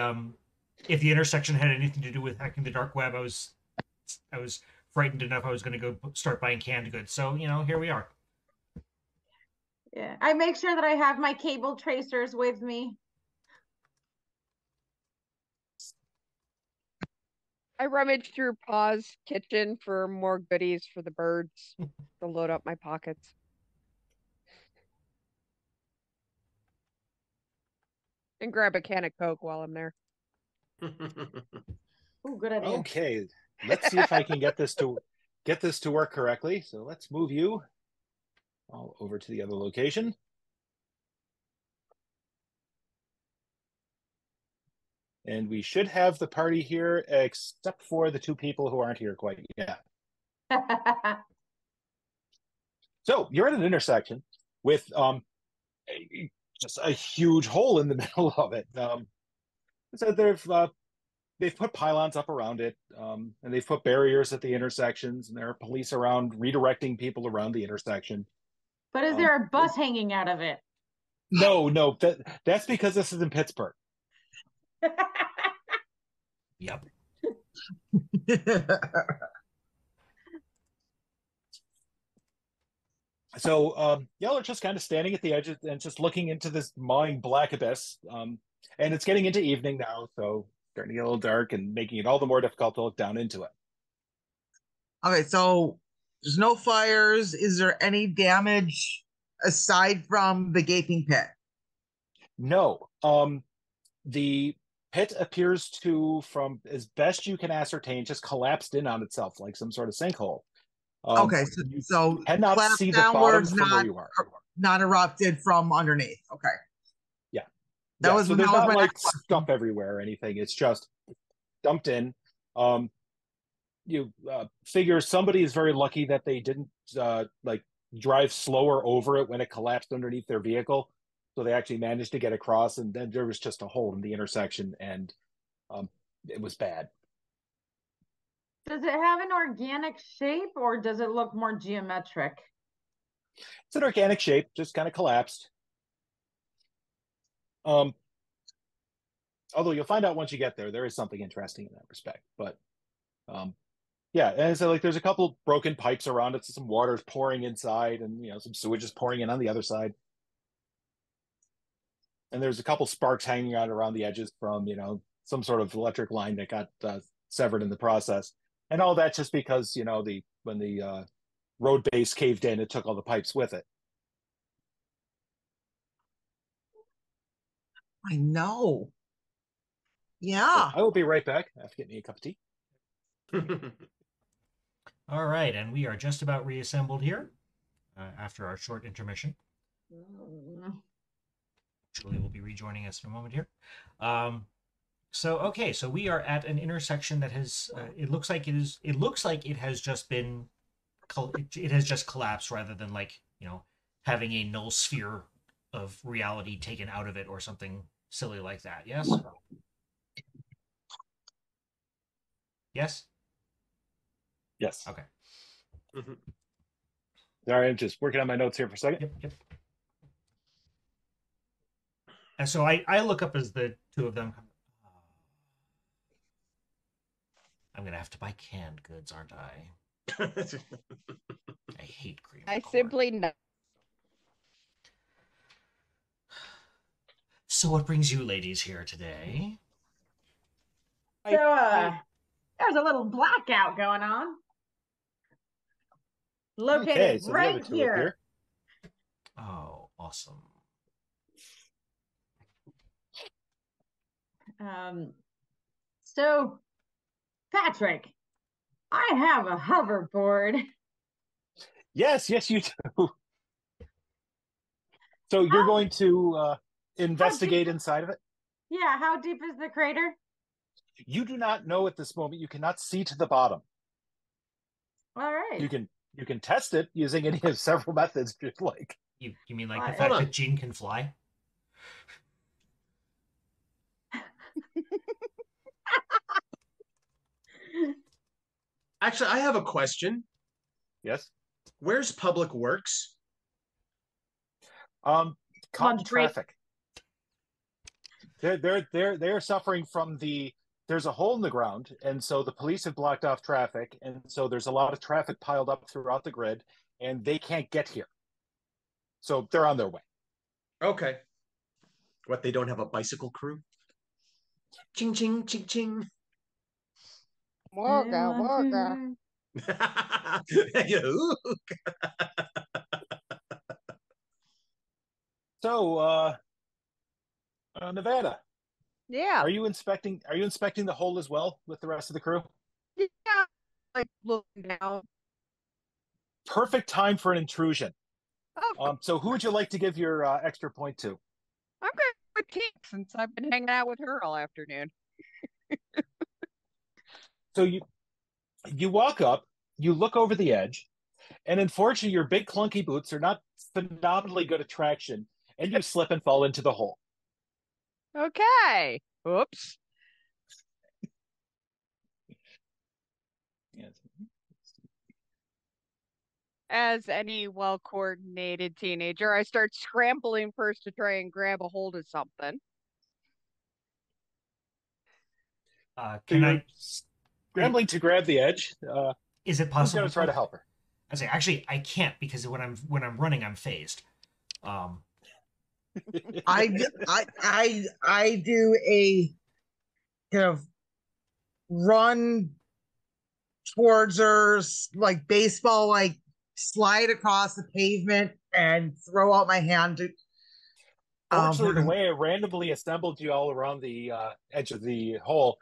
intersection had anything to do with hacking the dark web, I was frightened enough I was going to go start buying canned goods. So here we are. Yeah, I make sure that I have my cable tracers with me. I rummaged through Pa's kitchen for more goodies for the birds to load up my pockets. And grab a can of Coke while I'm there. Ooh, good idea. Okay, let's see if I can get this to work correctly. So let's move you all over to the other location. And we should have the party here, except for the two people who aren't here quite yet. So you're at an intersection with just a huge hole in the middle of it. So they've put pylons up around it, and they've put barriers at the intersections, and there are police around redirecting people around the intersection. But is there a bus hanging out of it? No, that's because this is in Pittsburgh. Yep. So y'all are just kind of standing at the edge and just looking into this mawing black abyss. And it's getting into evening now, so starting to get a little dark and making it all the more difficult to look down into it. Okay, so there's no fires. Is there any damage aside from the gaping pit? No. The pit appears to, from as best you can ascertain, just collapsed in on itself like some sort of sinkhole. Okay, so you cannot see the bottom from where you are. Not erupted from underneath. Okay. Yeah. That was so there's not my like stuff everywhere or anything. It's just dumped in. You figure somebody is very lucky that they didn't like drive slower over it when it collapsed underneath their vehicle. So they actually managed to get across, and then there was just a hole in the intersection, and it was bad. Does it have an organic shape, or does it look more geometric? It's an organic shape, just kind of collapsed. Although you'll find out once you get there, there is something interesting in that respect. But yeah, and so like there's a couple broken pipes around it, so some water's pouring inside, and some sewage is pouring in on the other side. And there's a couple sparks hanging out around the edges from some sort of electric line that got severed in the process, and all that just because when the road base caved in, it took all the pipes with it. I know. Yeah. So I will be right back. I have to get me a cup of tea. All right, and we are just about reassembled here after our short intermission. Julie will be rejoining us in a moment here. So we are at an intersection that has it looks like it has just been collapsed rather than having a null sphere of reality taken out of it or something silly like that. Yes. Yes. Yes. Okay. Mm-hmm. All right, I'm just working on my notes here for a second. Yep. And so I look up as the two of them. I'm gonna have to buy canned goods, aren't I? I hate cream. I simply know. So what brings you ladies here today? So there's a little blackout going on. Located so right here. Oh, awesome. So, Patrick, I have a hoverboard. Yes, you do. So you're going to investigate inside of it? Yeah, how deep is the crater? You do not know at this moment. You cannot see to the bottom. All right. You can test it using any of several methods if you'd like. You mean like the fact that Jean can fly? Actually, I have a question. Yes. Where's Public Works? Caught traffic. They're suffering from there's a hole in the ground, and so the police have blocked off traffic, and so there's a lot of traffic piled up throughout the grid, and they can't get here. So they're on their way. Okay. What, they don't have a bicycle crew? Ching ching ching ching. Wogga. So Nevada, Yeah. are you inspecting the hole as well with the rest of the crew? Yeah. Like looking down. Perfect time for an intrusion. Oh, So who would you like to give your extra point to? I'm good with Tink since I've been hanging out with her all afternoon. So you walk up, you look over the edge, and unfortunately your big clunky boots are not phenomenally good at traction, and you slip and fall into the hole. Okay. Oops. Yes. As any well-coordinated teenager, I start scrambling first to try and grab a hold of something. So Can you're I? scrambling to grab the edge. Is it Who's possible? going to try to help her? I say actually I can't because when I'm running I'm phased. I do a kind of run towards her, like baseball, like slide across the pavement and throw out my hand to. Fortunately, the way I randomly assembled you all around the edge of the hole,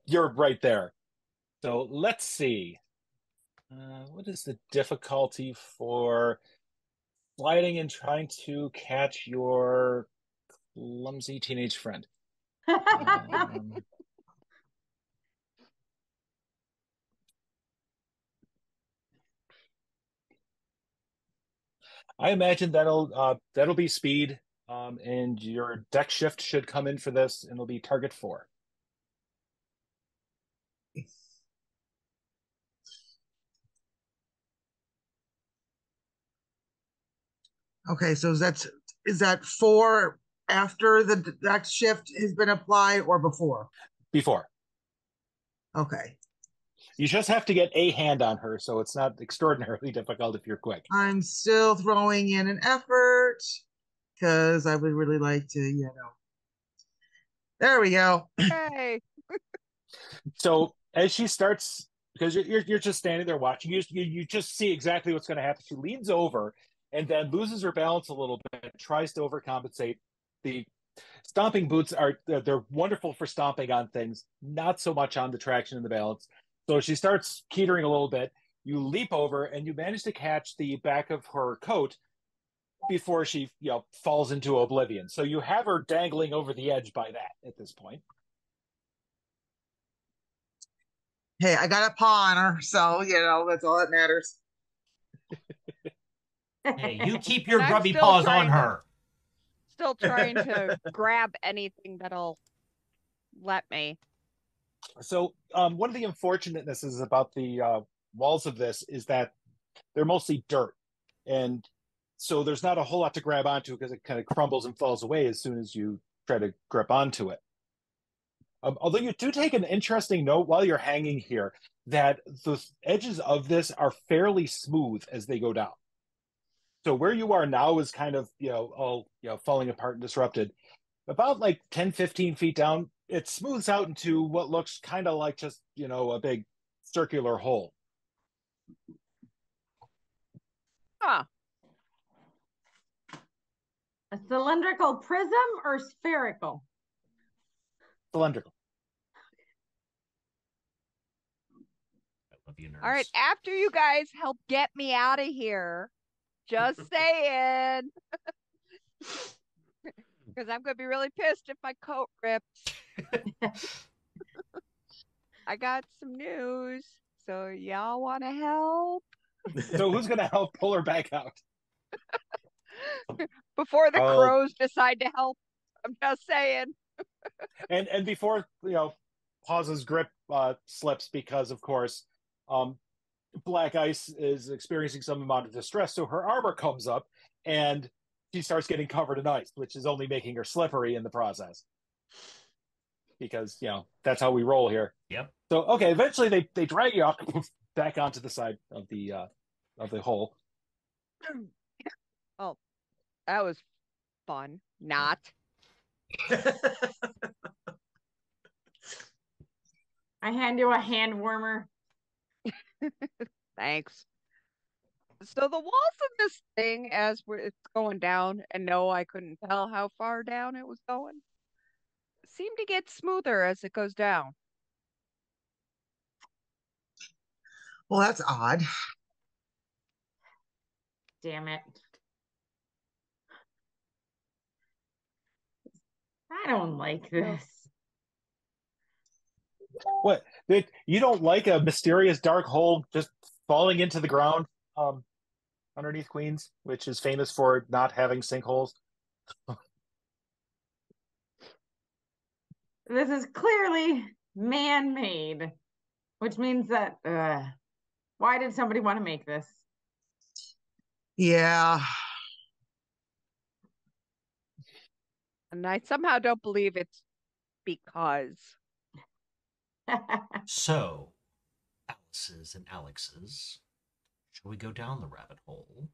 you're right there. So let's see. What is the difficulty for sliding and trying to catch your clumsy teenage friend? I imagine that'll be speed, and your deck shift should come in for this, and it'll be target 4. Okay, so is that 4 after the deck shift has been applied or before? Before. Okay. You just have to get a hand on her, so it's not extraordinarily difficult if you're quick. I'm still throwing in an effort because I would really like to, There we go. Hey. So as she starts, because you're just standing there watching, you just see exactly what's going to happen. She leans over and then loses her balance a little bit, tries to overcompensate. The stomping boots they're wonderful for stomping on things, not so much on the traction and the balance. So she starts teetering a little bit. You leap over and you manage to catch the back of her coat before she falls into oblivion. So you have her dangling over the edge by that at this point. Hey, I got a paw on her, so that's all that matters. Hey, you keep your And grubby paws on her. Still trying to grab anything that'll let me. So one of the unfortunatenesses about the walls of this is that they're mostly dirt, and so there's not a whole lot to grab onto because it kind of crumbles and falls away as soon as you try to grip onto it. Although you do take an interesting note while you're hanging here that the edges of this are fairly smooth as they go down. So where you are now is kind of all falling apart and disrupted. About like 10, 15 feet down, it smooths out into what looks kind of like just a big circular hole. Huh. A cylindrical prism or spherical? Cylindrical. I love you, nerds. All right, after you guys help get me out of here, just saying. Because I'm going to be really pissed if my coat rips. I got some news. So y'all want to help? So who's going to help pull her back out? Before the crows decide to help. I'm just saying. and before Paws's grip slips because of course Black Ice is experiencing some amount of distress, so her armor comes up and she starts getting covered in ice, which is only making her slippery in the process. Because that's how we roll here. Yep. So okay, eventually they drag you off back onto the side of the hole. Oh, that was fun. Not. I hand you a hand warmer. Thanks. So the walls of this thing, it's going down, and no, I couldn't tell how far down it was going. seem to get smoother as it goes down. Well, that's odd. Damn it. I don't like this. What? You don't like a mysterious dark hole just falling into the ground underneath Queens, which is famous for not having sinkholes? This is clearly man-made, which means that why did somebody want to make this? Yeah. And I somehow don't believe it's because. So, Alice's and Alex's, shall we go down the rabbit hole?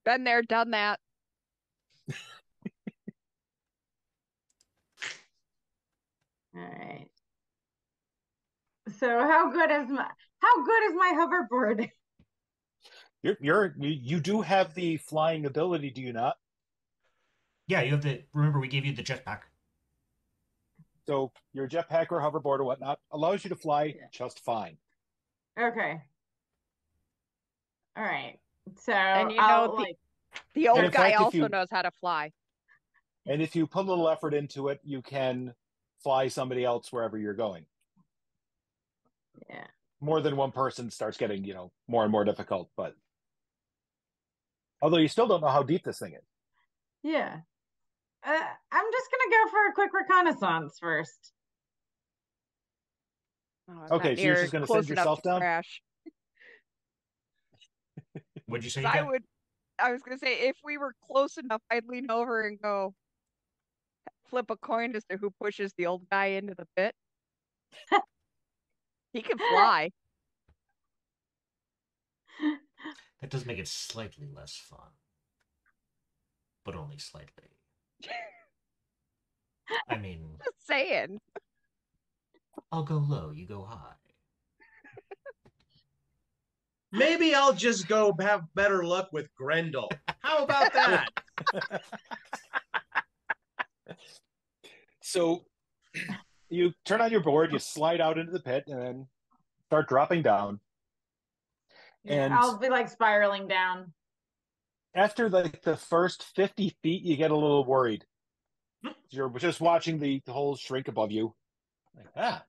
Been there, done that. All right. So how good is my hoverboard? You do have the flying ability, do you not? Yeah, you have the. Remember, we gave you the jetpack. So your jetpack or hoverboard or whatnot allows you to fly just fine. Okay. All right. So And you know, the old guy fact, also knows how to fly. And if you put a little effort into it, you can fly somebody else wherever you're going. Yeah. More than one person starts getting, more and more difficult, but although you still don't know how deep this thing is. Yeah. I'm just gonna go for a quick reconnaissance first. Oh, okay, so you're just gonna send yourself down? Crash. What'd you say? I was gonna say if we were close enough, I'd lean over and go flip a coin as to who pushes the old guy into the pit. He can fly. That does make it slightly less fun. But only slightly. I mean... Just saying. I'll go low, you go high. Maybe I'll just go have better luck with Grendel. How about that? So you turn on your board, you slide out into the pit, and then start dropping down. And I'll be like spiraling down. After like the first 50 feet, you get a little worried. You're just watching the hole shrink above you. Like,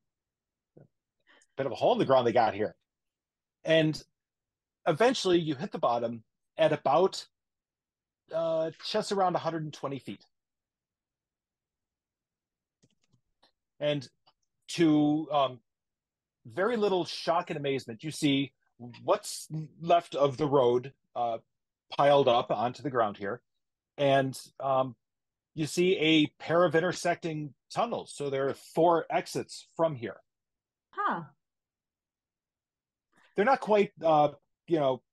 bit of a hole in the ground they got here. And eventually you hit the bottom at about just around 120 feet. And to very little shock and amazement, you see what's left of the road piled up onto the ground here. And you see a pair of intersecting tunnels. So there are 4 exits from here. Huh. They're not quite,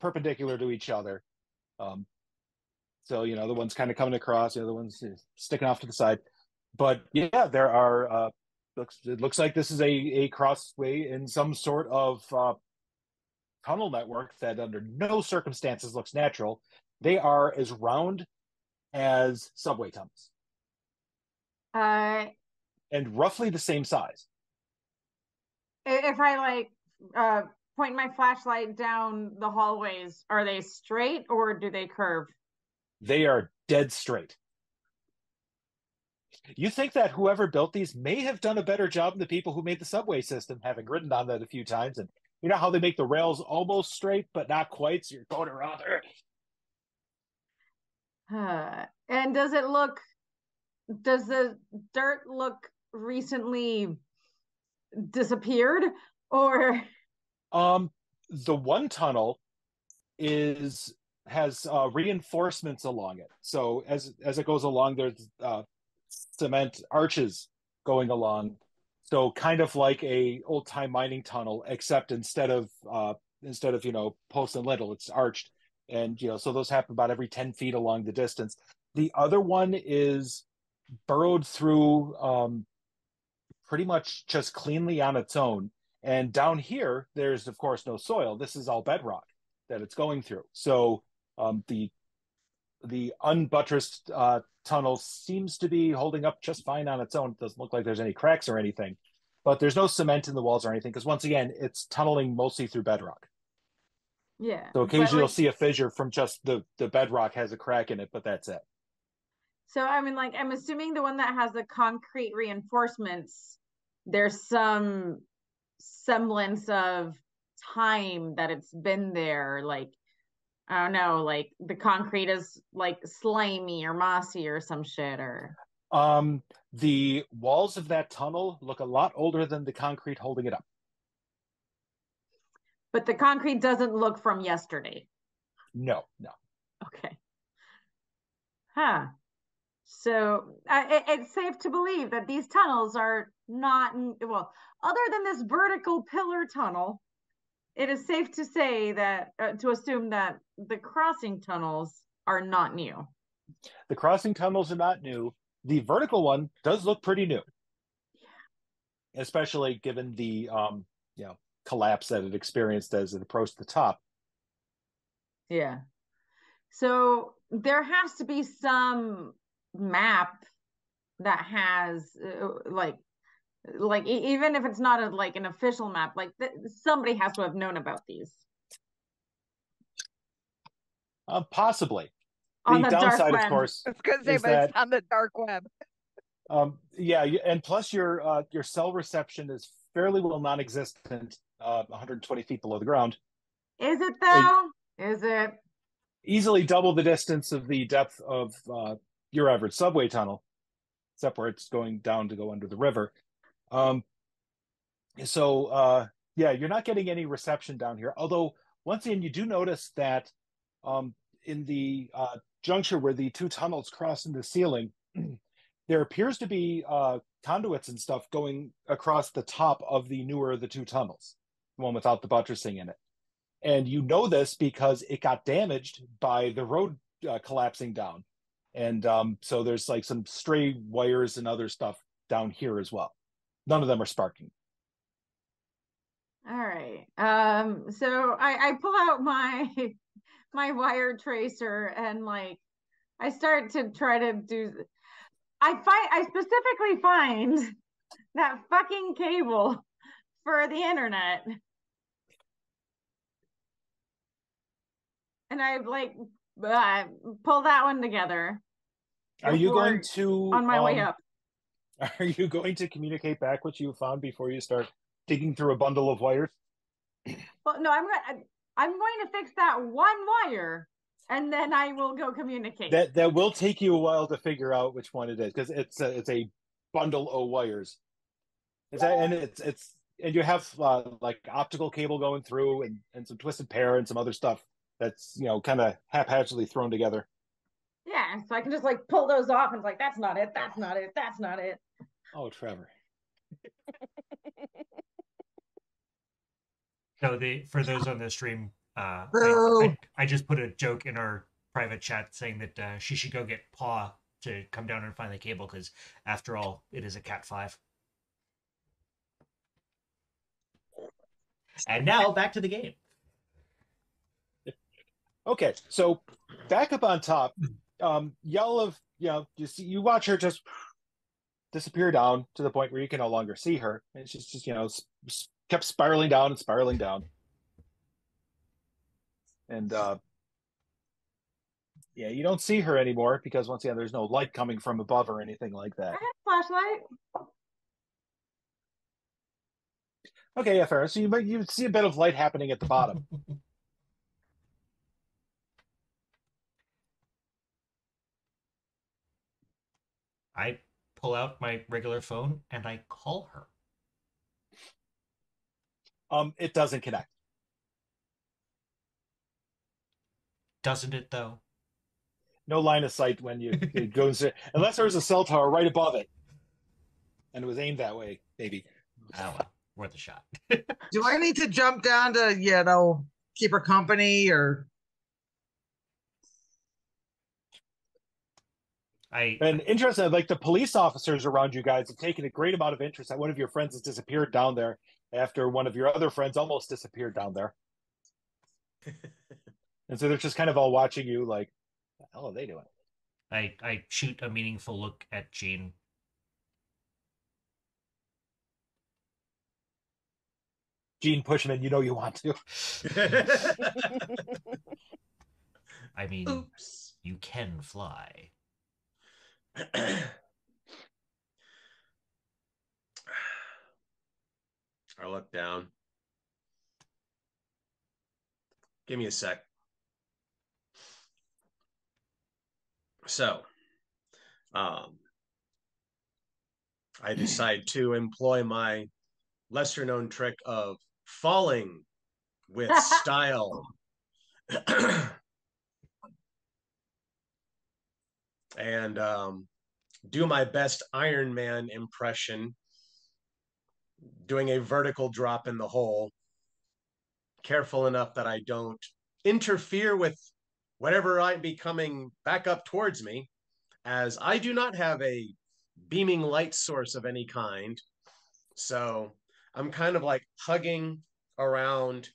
perpendicular to each other. So, the one's kind of coming across, the other one's sticking off to the side. But yeah, there are, it looks like this is a crossway in some sort of tunnel network that under no circumstances looks natural. They are as round as subway tunnels. And roughly the same size. If I point my flashlight down the hallways, are they straight or do they curve? They are dead straight. You think that whoever built these may have done a better job than the people who made the subway system, having ridden on that a few times. And you know how they make the rails almost straight, but not quite, so you're going around there. And does the dirt look recently disappeared, or? The one tunnel has reinforcements along it. So as it goes along, there's cement arches going along. So kind of like a old time mining tunnel, except instead of post and lintel, it's arched. And so those happen about every 10 feet along the distance. The other one is burrowed through pretty much just cleanly on its own. And down here, there's of course no soil. This is all bedrock that it's going through. So the the unbuttressed tunnel seems to be holding up just fine on its own. It doesn't look like there's any cracks or anything, but there's no cement in the walls or anything because once again, it's tunneling mostly through bedrock. Yeah. So occasionally you'll see a fissure from just the bedrock has a crack in it, but that's it. So I mean, like, I'm assuming the one that has the concrete reinforcements, there's some semblance of time that it's been there. Like, I don't know, like the concrete is like slimy or mossy or some shit or. The walls of that tunnel look a lot older than the concrete holding it up. But the concrete doesn't look from yesterday. No. Okay. Huh. So it's safe to believe that these tunnels are not, well, other than this vertical pillar tunnel, it is safe to say that, to assume that the crossing tunnels are not new. The crossing tunnels are not new. The vertical one does look pretty new. Yeah. Especially given the collapse that it experienced as it approached the top. Yeah. So there has to be some map that has like even if it's not like an official map, like somebody has to have known about these. Possibly. On the downside, of course, is that it's on the dark web. Yeah, and plus your cell reception is fairly well non-existent 120 feet below the ground. Is it though? Is it? Easily double the distance of the depth of your average subway tunnel, except where it's going down to go under the river. Yeah, you're not getting any reception down here. Although, once again, you do notice that in the juncture where the two tunnels cross in the ceiling, there appears to be conduits and stuff going across the top of the newer of the two tunnels, the one without the buttressing in it. And you know this because it got damaged by the road collapsing down. And so there's like some stray wires and other stuff down here as well. None of them are sparking. All right. So I pull out my wire tracer and like I start to try to do. I specifically find that fucking cable for the internet. And I like pull that one together. Are you going to on my way up? Are you going to communicate back what you found before you start digging through a bundle of wires? Well, no, I'm going to fix that one wire, and then I will go communicate. That will take you a while to figure out which one it is because it's a bundle of wires. And you have like optical cable going through and some twisted pair and some other stuff that's kind of haphazardly thrown together. Yeah, so I can just like pull those off and it's like that's not it, that's not it, that's not it. Oh, Trevor. So for those on the stream, I just put a joke in our private chat saying that she should go get Paw to come down and find the cable because after all, it is a Cat 5. And now back to the game. Okay, so back up on top, you watch her just disappear down to the point where you can no longer see her, and she's just kept spiraling down and spiraling down, and you don't see her anymore because once again there's no light coming from above or anything like that. I have a flashlight. Okay, yeah, fair. So you see a bit of light happening at the bottom. I pull out my regular phone and I call her. It doesn't connect. Doesn't it though? No line of sight when it goes unless there was a cell tower right above it, and it was aimed that way. Maybe. Oh, well, worth a shot. Do I need to jump down to keep her company or? And interesting, like the police officers around you guys have taken a great amount of interest that one of your friends has disappeared down there after one of your other friends almost disappeared down there. And so they're just kind of all watching you like, hell are they doing? I shoot a meaningful look at Jean. Gene Pushman, you know you want to. I mean, Oops. you can fly. I look down. Give me a sec. So, I decide to employ my lesser known trick of falling with style. And do my best Iron Man impression, doing a vertical drop in the hole, careful enough that I don't interfere with whatever might be coming back up towards me, as I do not have a beaming light source of any kind. So I'm kind of like hugging around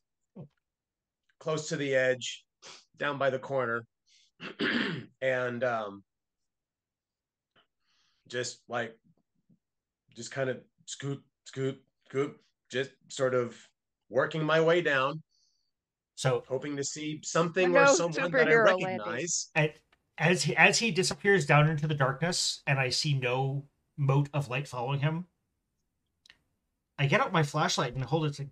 close to the edge, down by the corner, and just kind of scoot, just sort of working my way down. So hoping to see something no or someone that I superhero recognize. As he disappears down into the darkness, and I see no mote of light following him, I get out my flashlight and hold it to.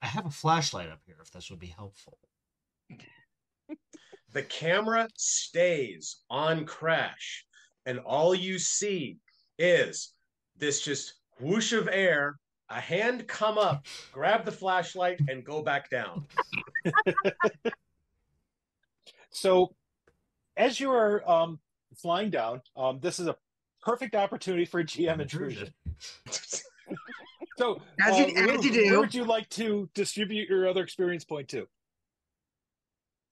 I have a flashlight up here, if this would be helpful. The camera stays on Crash, and all you see is this just whoosh of air, a hand come up, grab the flashlight, and go back down. So, as you are flying down, this is a perfect opportunity for GM intrusion. So, as you do. Where would you like to distribute your other experience point to?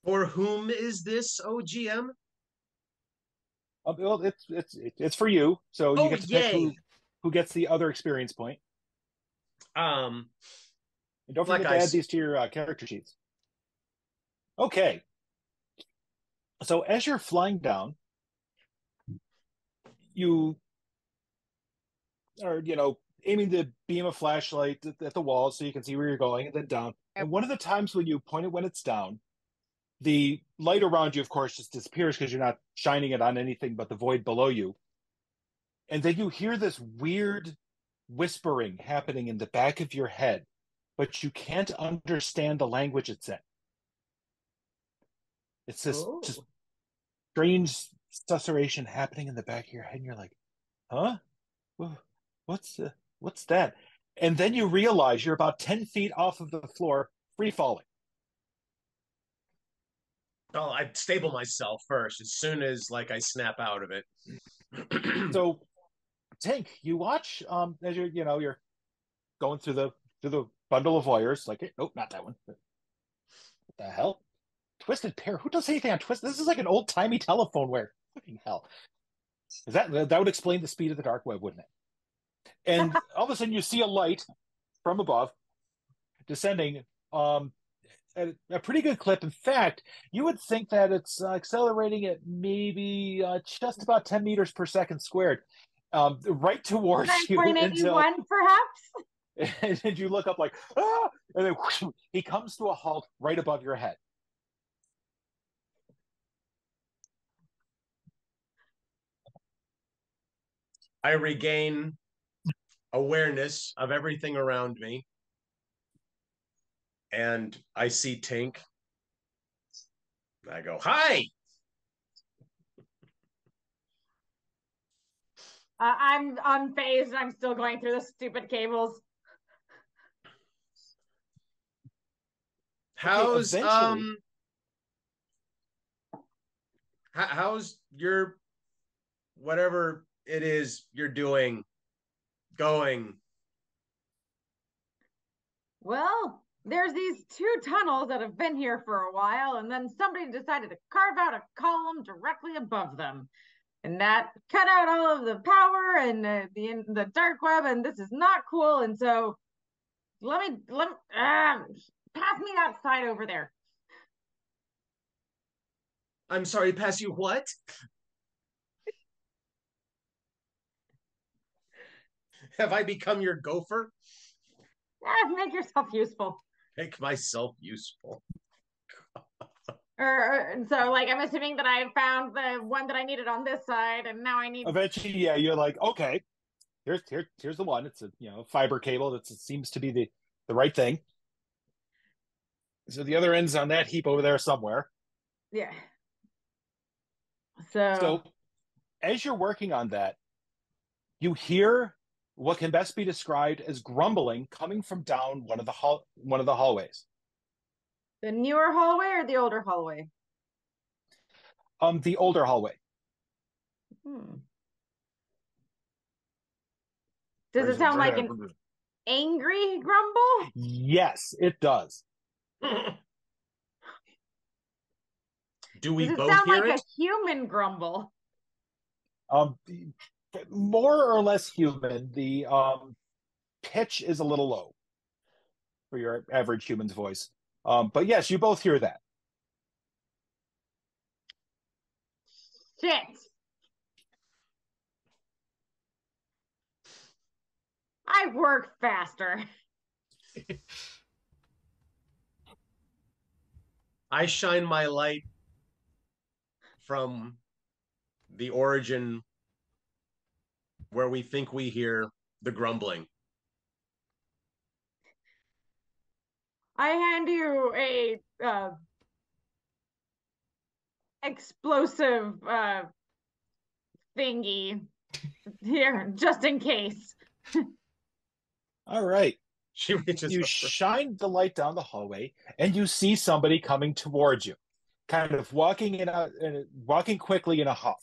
For whom is this, OGM? Well, it's for you, so you get to pick who gets the other experience point. And don't forget to add these to your character sheets. Okay. So as you're flying down, you are, aiming to beam a flashlight at the wall so you can see where you're going, and then down. And one of the times when you point it when it's down, the light around you, of course, just disappears because you're not shining it on anything but the void below you. And then you hear this weird whispering happening in the back of your head, but you can't understand the language it's in. It's this just strange susurration happening in the back of your head, and you're like, huh? What's that? And then you realize you're about 10 feet off of the floor, free falling. Oh, I'd stable myself first as soon as I snap out of it. So, Tank, you watch as you're going through the bundle of wires. Nope, not that one. What the hell? Twisted pair. Who does anything on Twisted? This is like an old timey telephone wire. Fucking hell. That would explain the speed of the dark web, wouldn't it? And all of a sudden, you see a light from above descending at a pretty good clip. In fact, you would think that it's accelerating at maybe just about 10 meters per second squared, right towards you. 9.81, perhaps? And you look up like, ah! And then whoosh, he comes to a halt right above your head. I regain awareness of everything around me, and I see Tink. I go, hi! I'm unfazed. I'm still going through the stupid cables. How's how's your whatever it is you're doing going? Well, there's these two tunnels that have been here for a while, and then somebody decided to carve out a column directly above them. And that cut out all of the power and the dark web, and this is not cool. And so let me pass me that side over there. I'm sorry, pass you what? Have I become your gopher? Make yourself useful. Make myself useful. So, like, I'm assuming that I found the one that I needed on this side, and now I need. Eventually, yeah, you're like, okay, here's the one. It's a fiber cable. It seems to be the right thing. So the other end's on that heap over there somewhere. Yeah. So as you're working on that, you hear what can best be described as grumbling coming from down one of the hallways. The newer hallway or the older hallway? The older hallway. Does it sound like an angry grumble? Yes, it does. Do we Does it both sound hear like it? a human grumble? More or less human. The pitch is a little low for your average human's voice. But yes, you both hear that. Shit. I work faster. I shine my light from the origin where we think we hear the grumbling. I hand you a explosive thingy here, just in case. All right. She reaches You over. shine the light down the hallway, and you see somebody coming towards you, kind of walking quickly in a huff.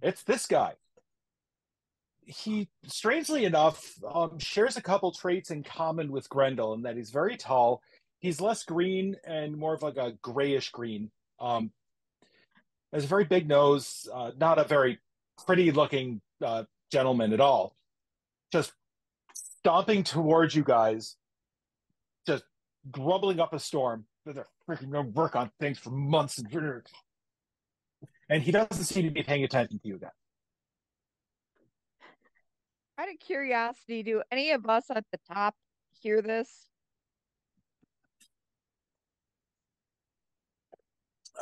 It's this guy. He, strangely enough, shares a couple traits in common with Grendel in that he's very tall. He's less green and more of like a grayish green. Has a very big nose, not a very pretty looking gentleman at all. Just stomping towards you guys, just grumbling up a storm. They're freaking going to work on things for months. And he doesn't seem to be paying attention to you guys. Out of curiosity, do any of us at the top hear this?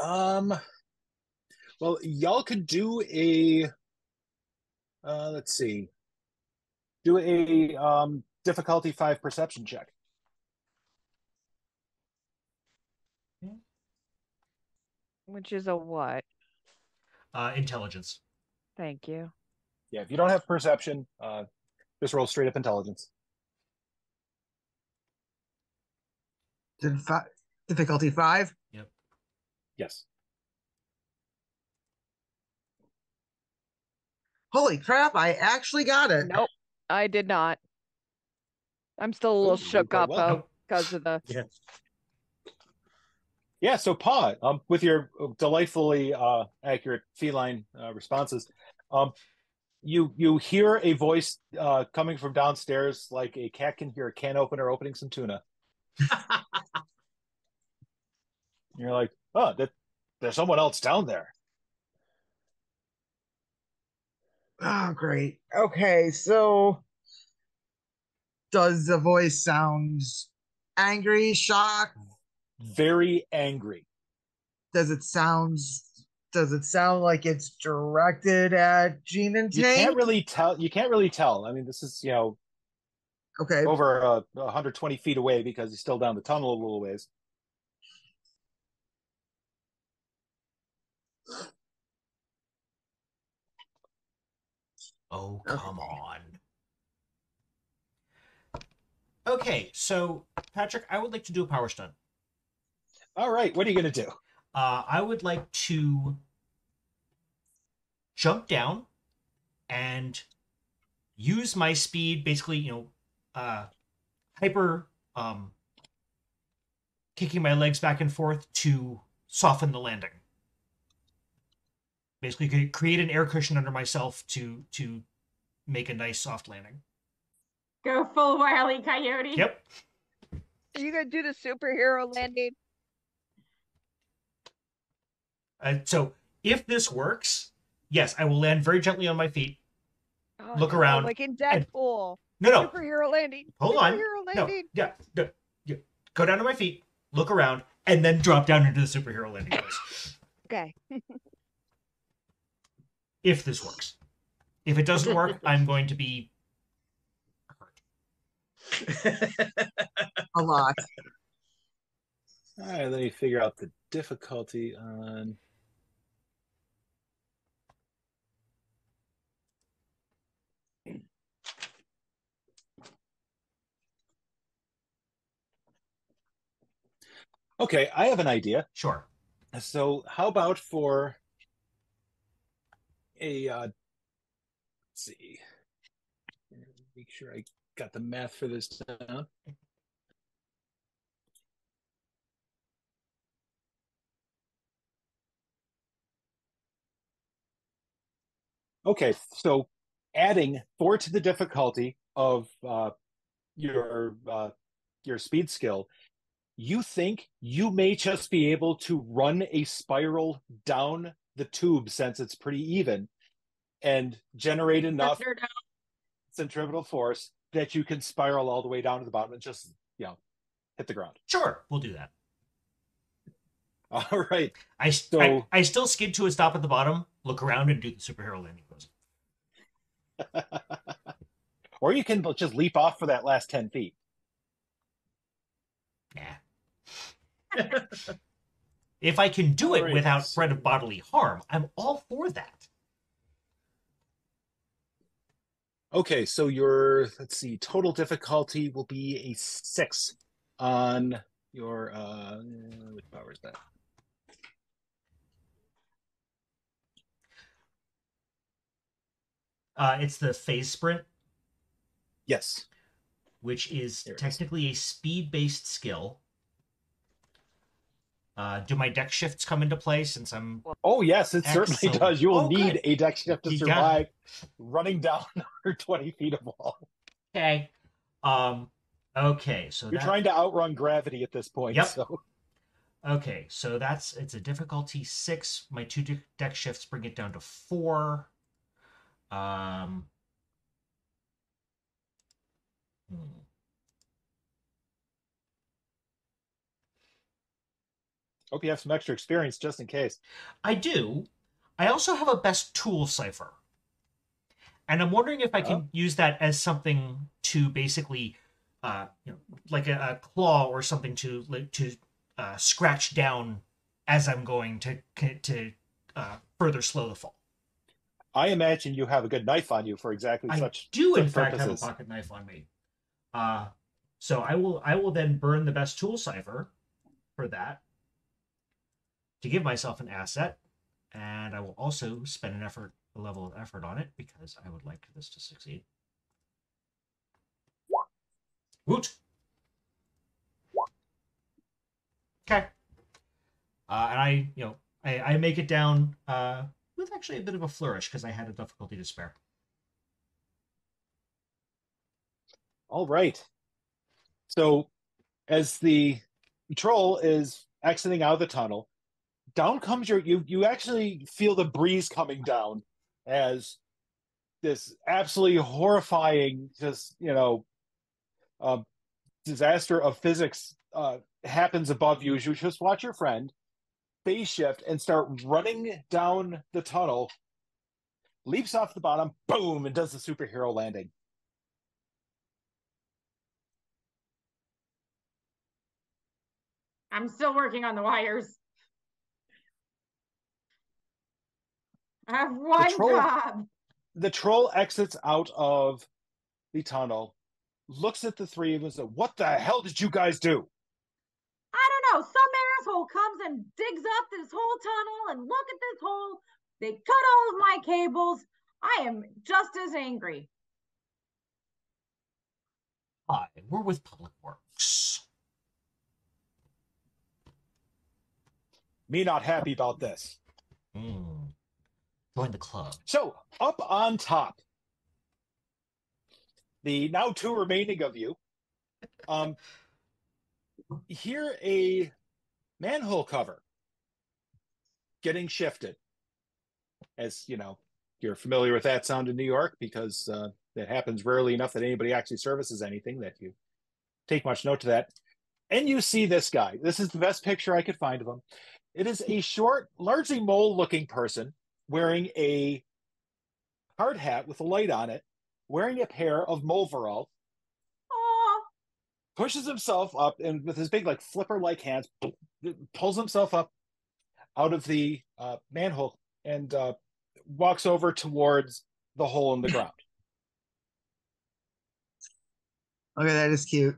Well, y'all could do a let's see. Do a difficulty 5 perception check. Which is a what? Intelligence. Thank you. Yeah, if you don't have perception, just roll straight up intelligence. Difficulty 5? Yep. Yes. Holy crap, I actually got it. Nope, I did not. I'm still a little shook up because of the... Yeah. Yeah, so Pa, with your delightfully accurate feline responses, you hear a voice coming from downstairs like a cat can hear a can opener opening some tuna. You're like, oh, there's someone else down there. Oh, great. Okay, so does the voice sound angry, shocked? Very angry. Does it sound like it's directed at Gene and Tank? You can't really tell. I mean, this is, okay, over 120 feet away because he's still down the tunnel a little ways. Oh, come on. Okay, so, Patrick, I would like to do a power stunt. All right, what are you going to do? I would like to jump down and use my speed, basically, hyper kicking my legs back and forth to soften the landing. Basically, create an air cushion under myself to make a nice soft landing. Go full Wile E. Coyote. Yep. Are you gonna do the superhero landing? So if this works, yes, I will land very gently on my feet, Oh, look no, around. like in Deadpool. No. Superhero landing. Hold on. Superhero landing. No. Yeah. Go down to my feet, look around, and then drop down into the superhero landing place. Okay. If this works. If it doesn't work, I'm going to be hurt. A lot. All right, let me figure out the difficulty on. Okay, I have an idea. Sure. So, how about for a let's see, make sure I got the math for this down. Okay, so adding 4 to the difficulty of your speed skill, you think you may just be able to run a spiral down the tube since it's pretty even and generate enough centripetal force that you can spiral all the way down to the bottom and just, hit the ground. Sure, we'll do that. All right. I still skid to a stop at the bottom, look around, and do the superhero landing pose. Or you can just leap off for that last 10 feet. Nah. If I can do it without threat of bodily harm, I'm all for that. Okay, so your, let's see, total difficulty will be a 6 on your, which power is that? It's the phase sprint. Yes. Which is technically a speed-based skill. Do my deck shifts come into play since I'm... Oh, yes, it certainly does. You will need a deck shift to survive running down 120 feet of wall. Okay. Okay, so you're trying to outrun gravity at this point. Yep. So. Okay, so it's a difficulty 6. My 2 deck shifts bring it down to 4. Hope you have some extra experience just in case. I do. I also have a best tool Cypher. And I'm wondering if I can use that as something to basically, like a claw or something to scratch down as I'm going to further slow the fall. I imagine you have a good knife on you for exactly such. I do, in fact, have a pocket knife on me. So I will then burn the best tool Cypher for that to give myself an asset, and I will also spend a level of effort on it because I would like this to succeed. Woot! Okay. And I make it down with actually a bit of a flourish because I had a difficulty to spare. All right. So as the troll is exiting out of the tunnel, down comes you actually feel the breeze coming down as this absolutely horrifying disaster of physics happens above you as you just watch your friend phase shift and start running down the tunnel, leaps off the bottom, boom, and does the superhero landing. I'm still working on the wires. I have one job. The troll exits out of the tunnel, looks at the three of us, and what the hell did you guys do? I don't know. Some asshole comes and digs up this whole tunnel and look at this hole. They cut all of my cables. I am just as angry. Hi, we're with Public Works. Me not happy about this. Join the club. So, up on top, the now 2 remaining of you, hear a manhole cover. getting shifted. As you know, you're familiar with that sound in New York because it happens rarely enough that anybody actually services anything that you take much note of that. And you see this guy. This is the best picture I could find of him. It is a short, largely mole-looking person wearing a hard hat with a light on it, wearing a pair of moleveralls, pushes himself up, and with his big, like, flipper-like hands, pulls himself up out of the manhole and walks over towards the hole in the ground. Okay, that is cute.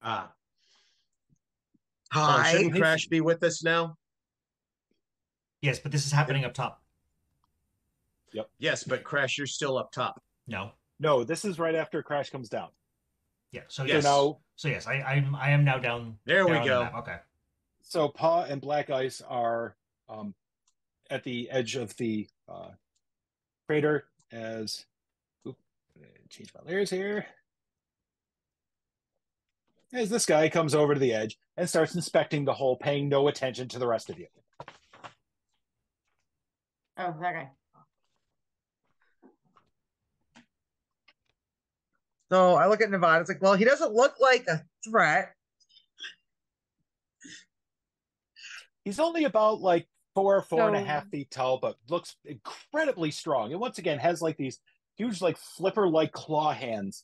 Hi. Shouldn't Crash be with us now? Yes, but this is happening up top. Yep. Yes, but Crash, you're still up top. No, this is right after Crash comes down. Yeah. So Yes. yes, I am now down. There we down go. the map. Okay. So Paw and Black Ice are at the edge of the crater as change my layers here. As this guy comes over to the edge and starts inspecting the hole, paying no attention to the rest of you. Oh, that guy. So I look at Nevada. It's like, well, he doesn't look like a threat. He's only about like four and a half feet tall, but looks incredibly strong. And once again, has like these huge, like flipper-like claw hands,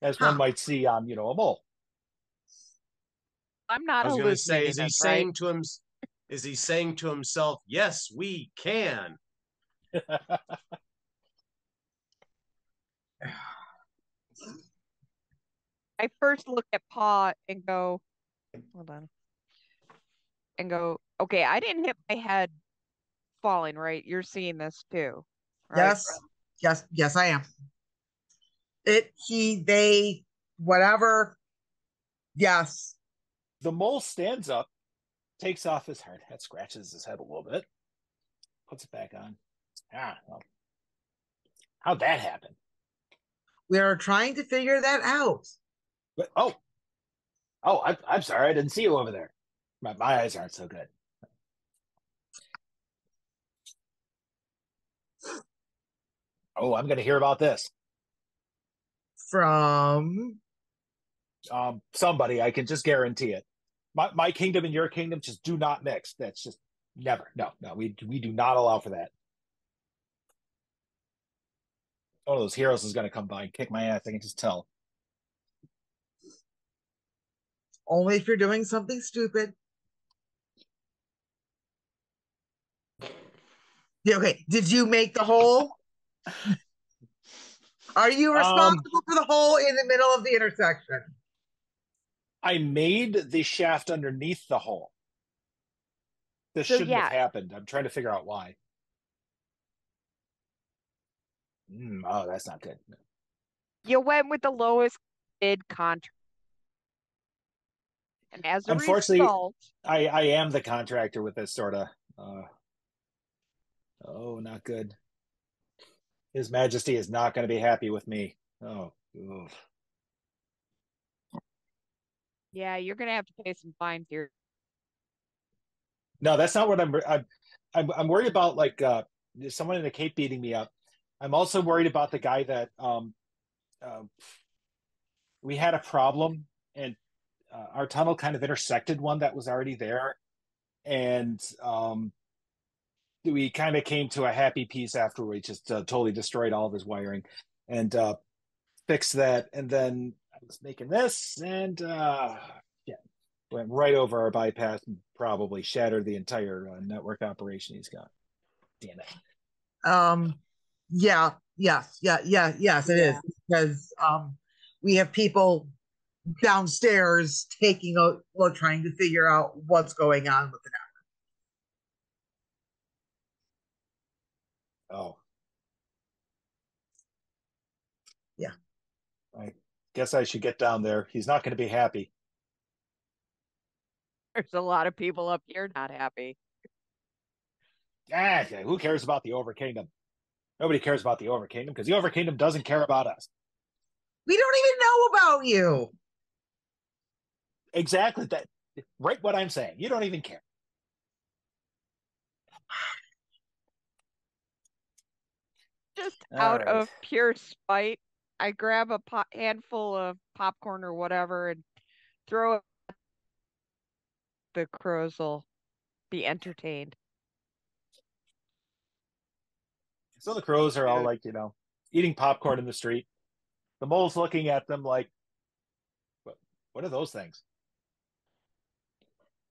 as one might see on, a mole. I'm not I was going to say, is he saying to himself, "Yes, we can." I first look at Paw and go, hold on, and go, okay, I didn't hit my head falling, right? You're seeing this too, right? Yes, I am. Whatever. Yes. The mole stands up, takes off his hard hat, scratches his head a little bit, puts it back on. Well, how'd that happen? We are trying to figure that out. But, I'm sorry, I didn't see you over there. My eyes aren't so good. Oh, I'm going to hear about this. From somebody, I can just guarantee it. My kingdom and your kingdom just do not mix. That's just never. No, we do not allow for that. One of those heroes is going to come by and kick my ass. I can just tell. Only if you're doing something stupid. Yeah, okay. Did you make the hole? Are you responsible for the hole in the middle of the intersection? I made the shaft underneath the hole. This shouldn't have happened. I'm trying to figure out why. Oh, that's not good. You went with the lowest bid contract. And as a Unfortunately, result, I am the contractor with this sort of not good. His Majesty is not going to be happy with me. Oh, oof. Yeah, you're gonna have to pay some fines here. No, that's not what I'm worried about. Like someone in the Cape beating me up. I'm also worried about the guy that we had a problem, and our tunnel kind of intersected one that was already there, and we kind of came to a happy piece after we just totally destroyed all of his wiring and fixed that. And then I was making this, and went right over our bypass and probably shattered the entire network operation he's got. Damn it. Yes, it is. Because we have people downstairs trying to figure out what's going on with the network. Oh. Yeah. I guess I should get down there. He's not going to be happy. There's a lot of people up here not happy. Who cares about the Over Kingdom? Nobody cares about the Over Kingdom because the Over Kingdom doesn't care about us. We don't even know about you. Exactly. write what I'm saying. You don't even care. Just All out right. of pure spite, I grab a handful of popcorn or whatever and throw it. The crows will be entertained. So the crows are all like, eating popcorn in the street. The mole's looking at them like, what are those things?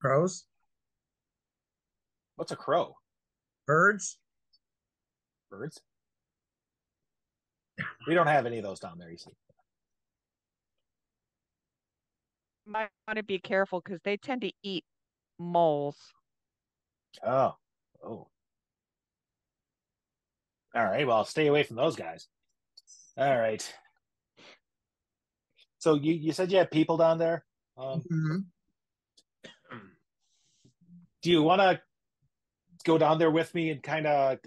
Crows? What's a crow? Birds? Birds? We don't have any of those down there, you see. Might want to be careful because they tend to eat moles. Oh. All right. Well, stay away from those guys. All right. So you said you had people down there. Do you want to go down there with me and kind of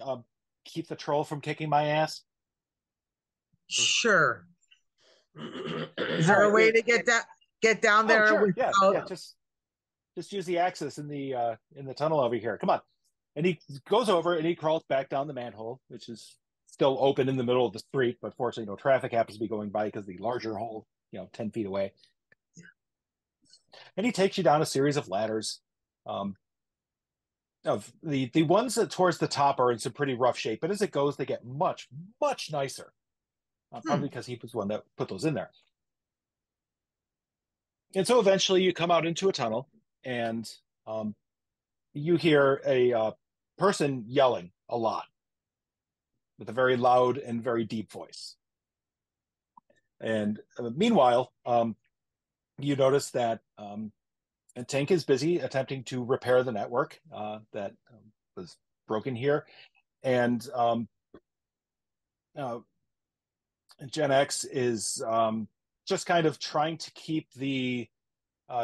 keep the troll from kicking my ass? Sure. Is there a way to get down there? Sure. Without... Yeah. Just use the access in the tunnel over here. Come on. And he goes over and he crawls back down the manhole, which is still open in the middle of the street, but fortunately, no traffic happens to be going by because the larger hole, 10 feet away. And he takes you down a series of ladders. Of the ones that towards the top are in some pretty rough shape, but as it goes, they get much, much nicer. Probably because he was one that put those in there. And so eventually you come out into a tunnel and you hear a person yelling a lot with a very loud and very deep voice. And meanwhile, you notice that Tank is busy attempting to repair the network that was broken here. And Gen X is just kind of trying to keep the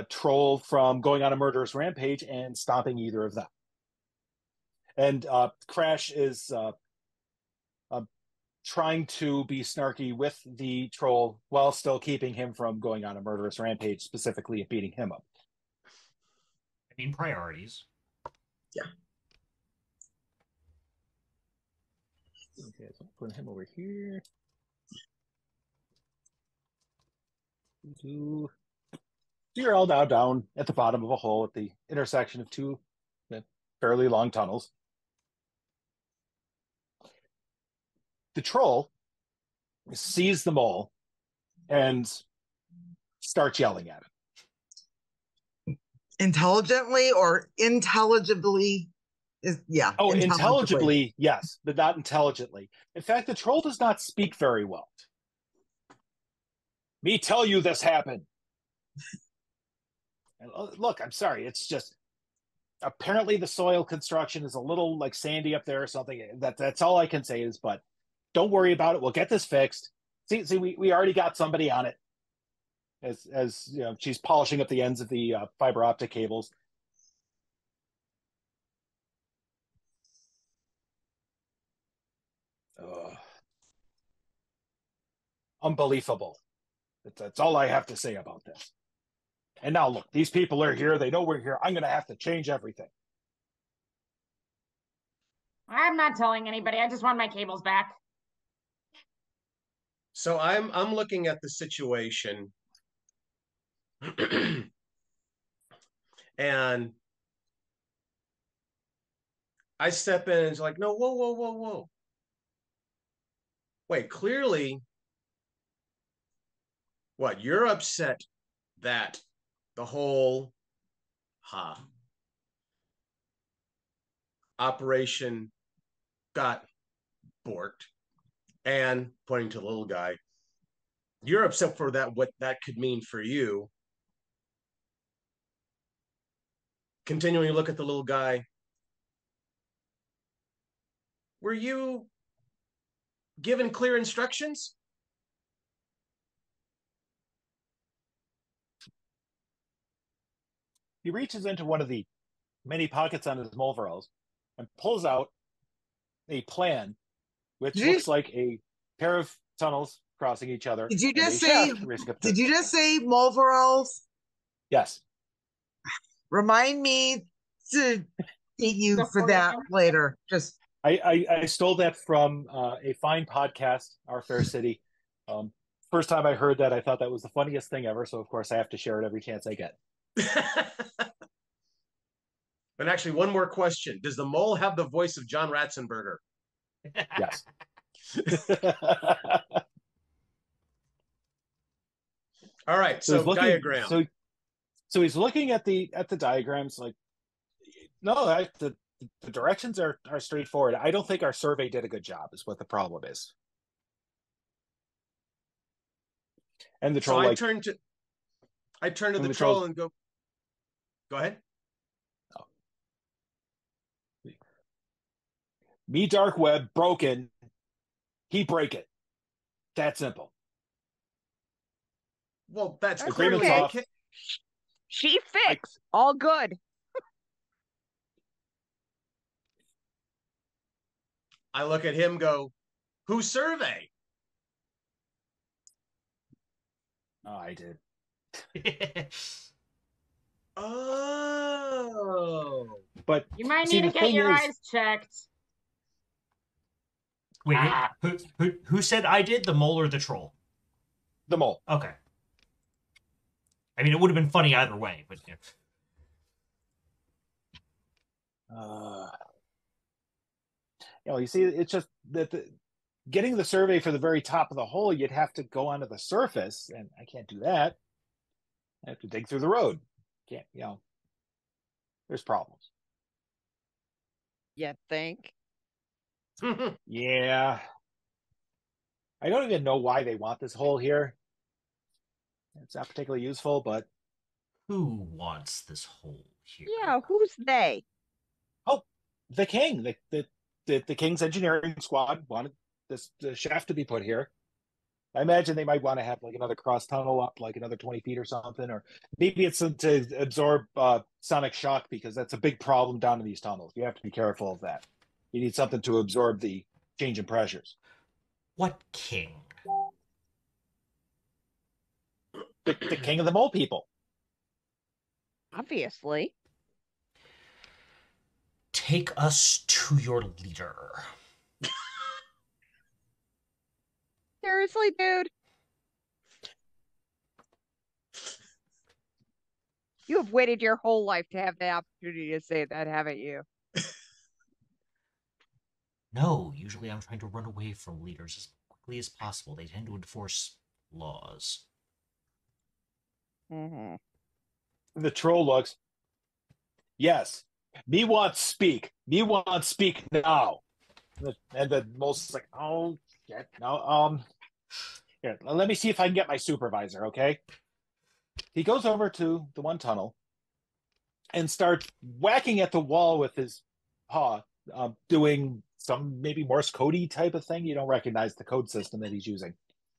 troll from going on a murderous rampage and stopping either of them. And Crash is trying to be snarky with the troll while still keeping him from going on a murderous rampage, specifically beating him up. I mean, priorities. Yeah. Okay, so I'll put him over here. You're all now down at the bottom of a hole at the intersection of two fairly long tunnels. The troll sees the mole and starts yelling at him. Intelligently or intelligibly? Intelligibly, yes, but not intelligently. In fact, the troll does not speak very well. Me tell you this happened. And look, I'm sorry. It's just apparently the soil construction is a little like sandy up there or something. That's all I can say is, but don't worry about it. We'll get this fixed. See, we already got somebody on it. As she's polishing up the ends of the fiber optic cables. Unbelievable. That's all I have to say about this. And now look, these people are here. They know we're here. I'm going to have to change everything. I'm not telling anybody. I just want my cables back. So I'm looking at the situation and I step in and it's like, no, whoa. Wait, clearly, what, you're upset that the whole operation got borked, and pointing to the little guy, you're upset for that, what that could mean for you. Continuing to look at the little guy, were you given clear instructions? He reaches into one of the many pockets on his overalls and pulls out a plan, which looks like a pair of tunnels crossing each other. Did you just say Mulveralls? Yes. Remind me to thank you for that later. Just I stole that from a fine podcast, Our Fair City. First time I heard that, I thought that was the funniest thing ever. So of course I have to share it every chance I get. And actually, one more question: does the mole have the voice of John Ratzenberger? Yes. All right. So diagram. So he's looking at the diagrams like, no, the directions are straightforward. I don't think our survey did a good job, is what the problem is. And the troll, so I turn to the troll and go ahead. Oh. Me dark web broken. He break it. That simple. Well, that's agreement's clearly off. She fixed. All good. I look at him, go, whose survey? Oh, I did. Oh. But you might need to get your eyes checked. Wait, who said I did? The mole or the troll? The mole. Okay. I mean, it would have been funny either way, but yeah. You see, it's just that getting the survey for the very top of the hole, you'd have to go onto the surface, and I can't do that. I have to dig through the road. Can't, there's problems. You think? Yeah. I don't even know why they want this hole here. It's not particularly useful, but... Who wants this hole here? Yeah, who's they? Oh, the king. The king's engineering squad wanted the shaft to be put here. I imagine they might want to have like another cross tunnel up like another 20 feet or something, or maybe it's to absorb sonic shock, because that's a big problem down in these tunnels. You have to be careful of that. You need something to absorb the change in pressures. What king? The king of the mole people. Obviously. Take us to your leader. Seriously, dude? You have waited your whole life to have the opportunity to say that, haven't you? No, usually I'm trying to run away from leaders as quickly as possible. They tend to enforce laws. Mm-hmm. The troll looks. Yes, me want speak. Me want speak now. And the mole's like, oh shit, no. Here, let me see if I can get my supervisor. Okay. He goes over to the one tunnel and starts whacking at the wall with his paw, doing some maybe Morse codey type of thing. You don't recognize the code system that he's using.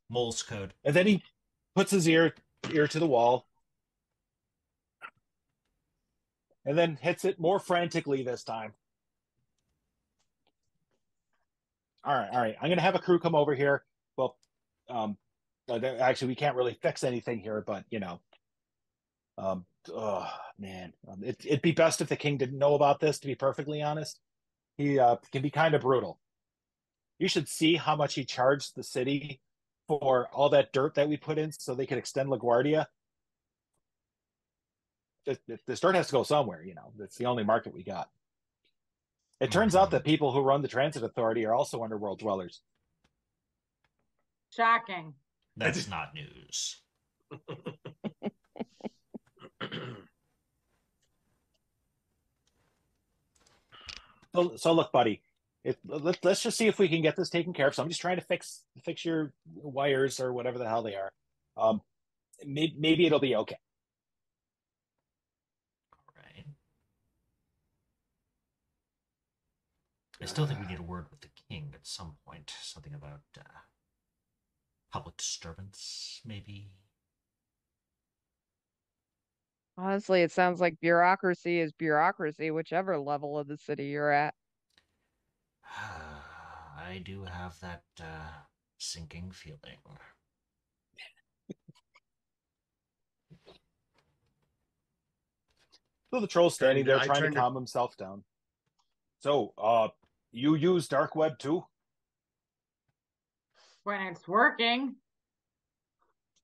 Morse code. And then he puts his ear to the wall and then hits it more frantically this time. All right. I'm going to have a crew come over here. Well, actually, we can't really fix anything here, but oh man, it'd be best if the king didn't know about this. To be perfectly honest, he can be kind of brutal. You should see how much he charged the city for all that dirt that we put in so they could extend LaGuardia. This dirt has to go somewhere. It's the only market we got. It turns out that people who run the transit authority are also underworld dwellers. Shocking. That's not news. So look, buddy, let's just see if we can get this taken care of. So I'm just trying to fix your wires or whatever the hell they are. Maybe it'll be okay. All right. I still think we need a word with the king at some point. Something about public disturbance, maybe. Honestly, it sounds like bureaucracy is bureaucracy, whichever level of the city you're at. I do have that sinking feeling. So the troll's standing there trying to turned calm himself down. So, you use dark web too? When it's working.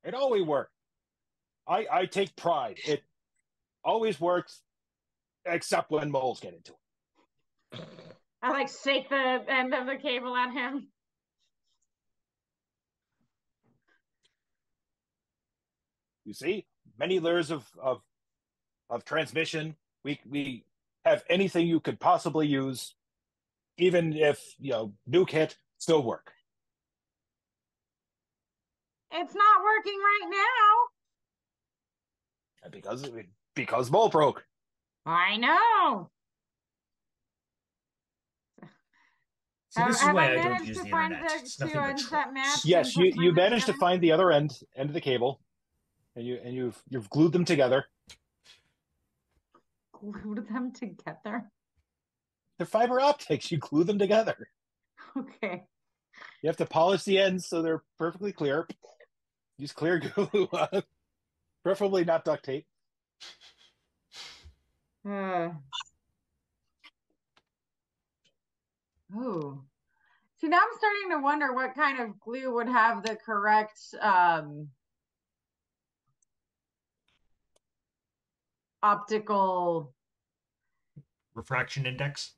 It always works. I take pride. It always works, except when moles get into it. I like shake the end of the cable at him. You see, many layers of transmission. We have anything you could possibly use, even if nuke hit, still work. It's not working right now. Because mole broke. I know. So this is why I don't use the internet. It's nothing but trolls. Yes, you managed to find the other end of the cable, and you've glued them together. Glued them together? They're fiber optics. You glue them together. Okay. You have to polish the ends so they're perfectly clear. Use clear glue, preferably not duct tape. Oh. See, now I'm starting to wonder what kind of glue would have the correct optical refraction index.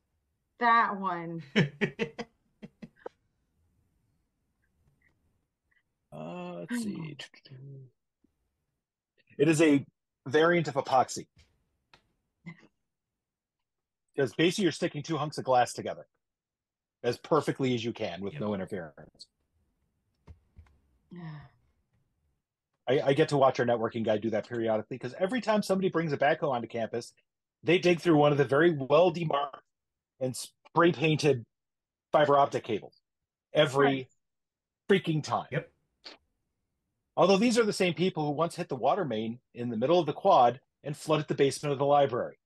That one. Let's see. It is a variant of epoxy. Because basically you're sticking two hunks of glass together as perfectly as you can with no interference. I get to watch our networking guy do that periodically because every time somebody brings a backhoe onto campus, they dig through one of the very well demarked and spray painted fiber optic cables every freaking time. Yep. Although these are the same people who once hit the water main in the middle of the quad and flooded the basement of the library.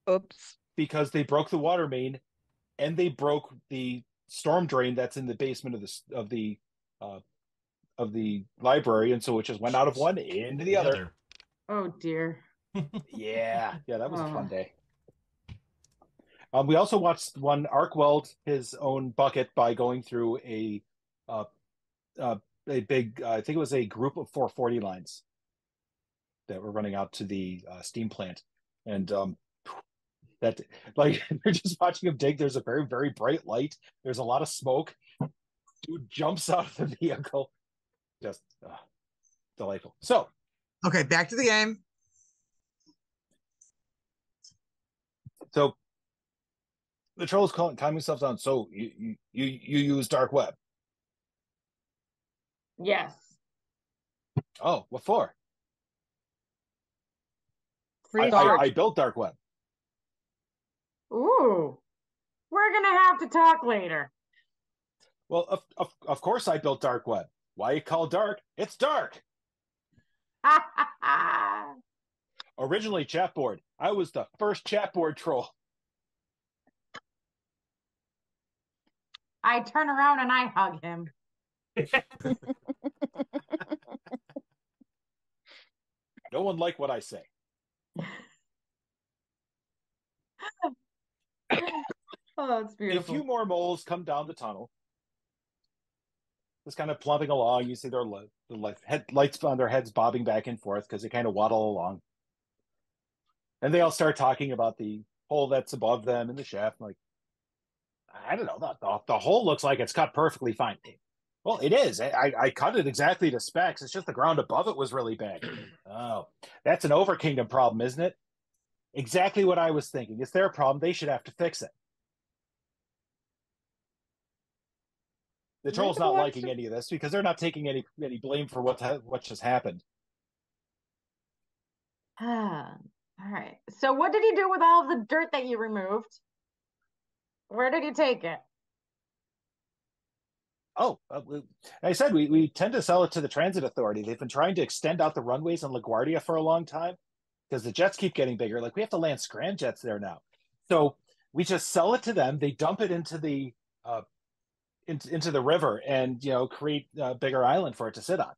Oops. Because they broke the water main and they broke the storm drain that's in the basement of the library, and so it just went out of one into the other. Oh dear. Yeah, that was a fun day. We also watched one arc weld his own bucket by going through a big, I think it was a group of 440 lines that were running out to the steam plant, and that, like, you're just watching him dig. There's a very, very bright light. There's a lot of smoke. Dude jumps out of the vehicle. Just delightful. So, okay, back to the game. So the troll's calming himself down. So you use dark web? Yes. Oh, what for? I built dark web. Ooh, we're gonna have to talk later. Well, of course I built dark web. Why you call dark? It's dark. Originally chatboard. I was the first chatboard troll. I turn around and I hug him. No one liked what I say. Oh, it's beautiful. A few more moles come down the tunnel. Just kind of plumping along. You see their lights on their heads bobbing back and forth because they kind of waddle along. And they all start talking about the hole that's above them in the shaft. I'm like, I don't know. The hole looks like it's cut perfectly fine. Well, it is. I cut it exactly to specs. It's just the ground above it was really bad. Oh, that's an Overkingdom problem, isn't it? Exactly what I was thinking. It's their problem. They should have to fix it. The troll's not liking any of this because they're not taking any blame for what just happened. All right. So what did he do with all of the dirt that you removed? Where did he take it? Oh, I said we tend to sell it to the transit authority. They've been trying to extend out the runways in LaGuardia for a long time because the jets keep getting bigger. Like, we have to land scramjets there now. So we just sell it to them. They dump it into the into the river and create a bigger island for it to sit on.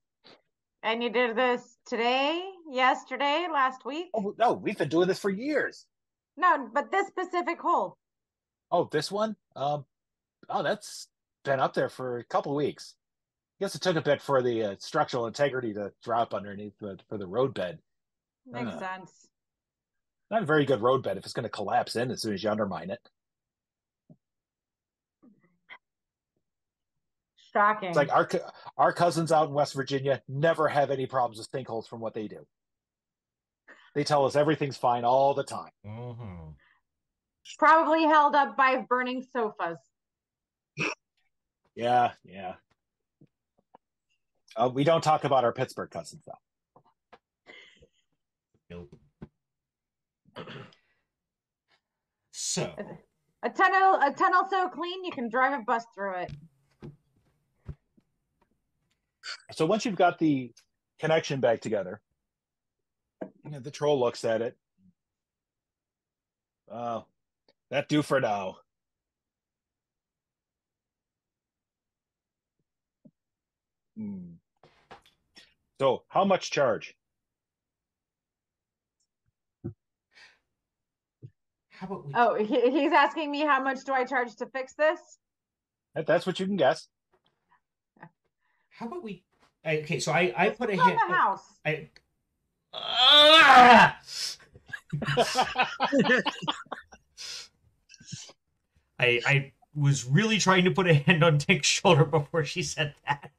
And you did this today, yesterday, last week? Oh, no, we've been doing this for years. No, but this specific hole. Oh, this one? That's been up there for a couple weeks. I guess it took a bit for the structural integrity to drop underneath for the roadbed. Makes sense. Not a very good roadbed if it's going to collapse in as soon as you undermine it. Shocking. It's like our cousins out in West Virginia never have any problems with sinkholes from what they do. They tell us everything's fine all the time. Mm-hmm. Probably held up by burning sofas. Yeah. We don't talk about our Pittsburgh cousins, though. Nope. So a tunnel so clean you can drive a bus through it. So once you've got the connection back together, the troll looks at it. That do for now. So how much charge? how about we? Oh, he's asking me how much do I charge to fix this? That's what you can guess. How about we? Okay, so I put a hit hit. On the house. I was really trying to put a hand on Tink's shoulder before she said that.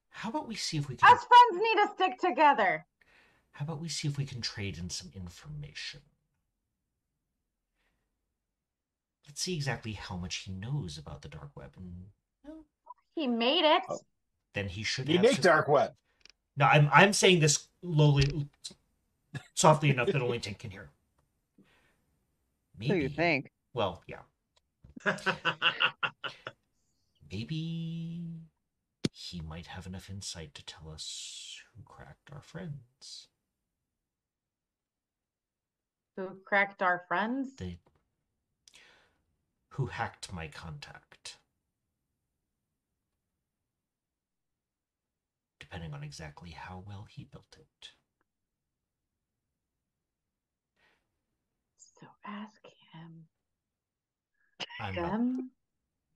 How about we see if we can... Us friends need to stick together. How about we see if we can trade in some information? Let's see exactly how much he knows about the dark web. And, he made it. Then he should have... make dark web. No, I'm saying this lowly, softly enough that only Tink can hear. Maybe. So you think? Well, yeah. Maybe he might have enough insight to tell us who cracked our friends. Who cracked our friends? Who hacked my contact. Depending on exactly how well he built it. So ask him.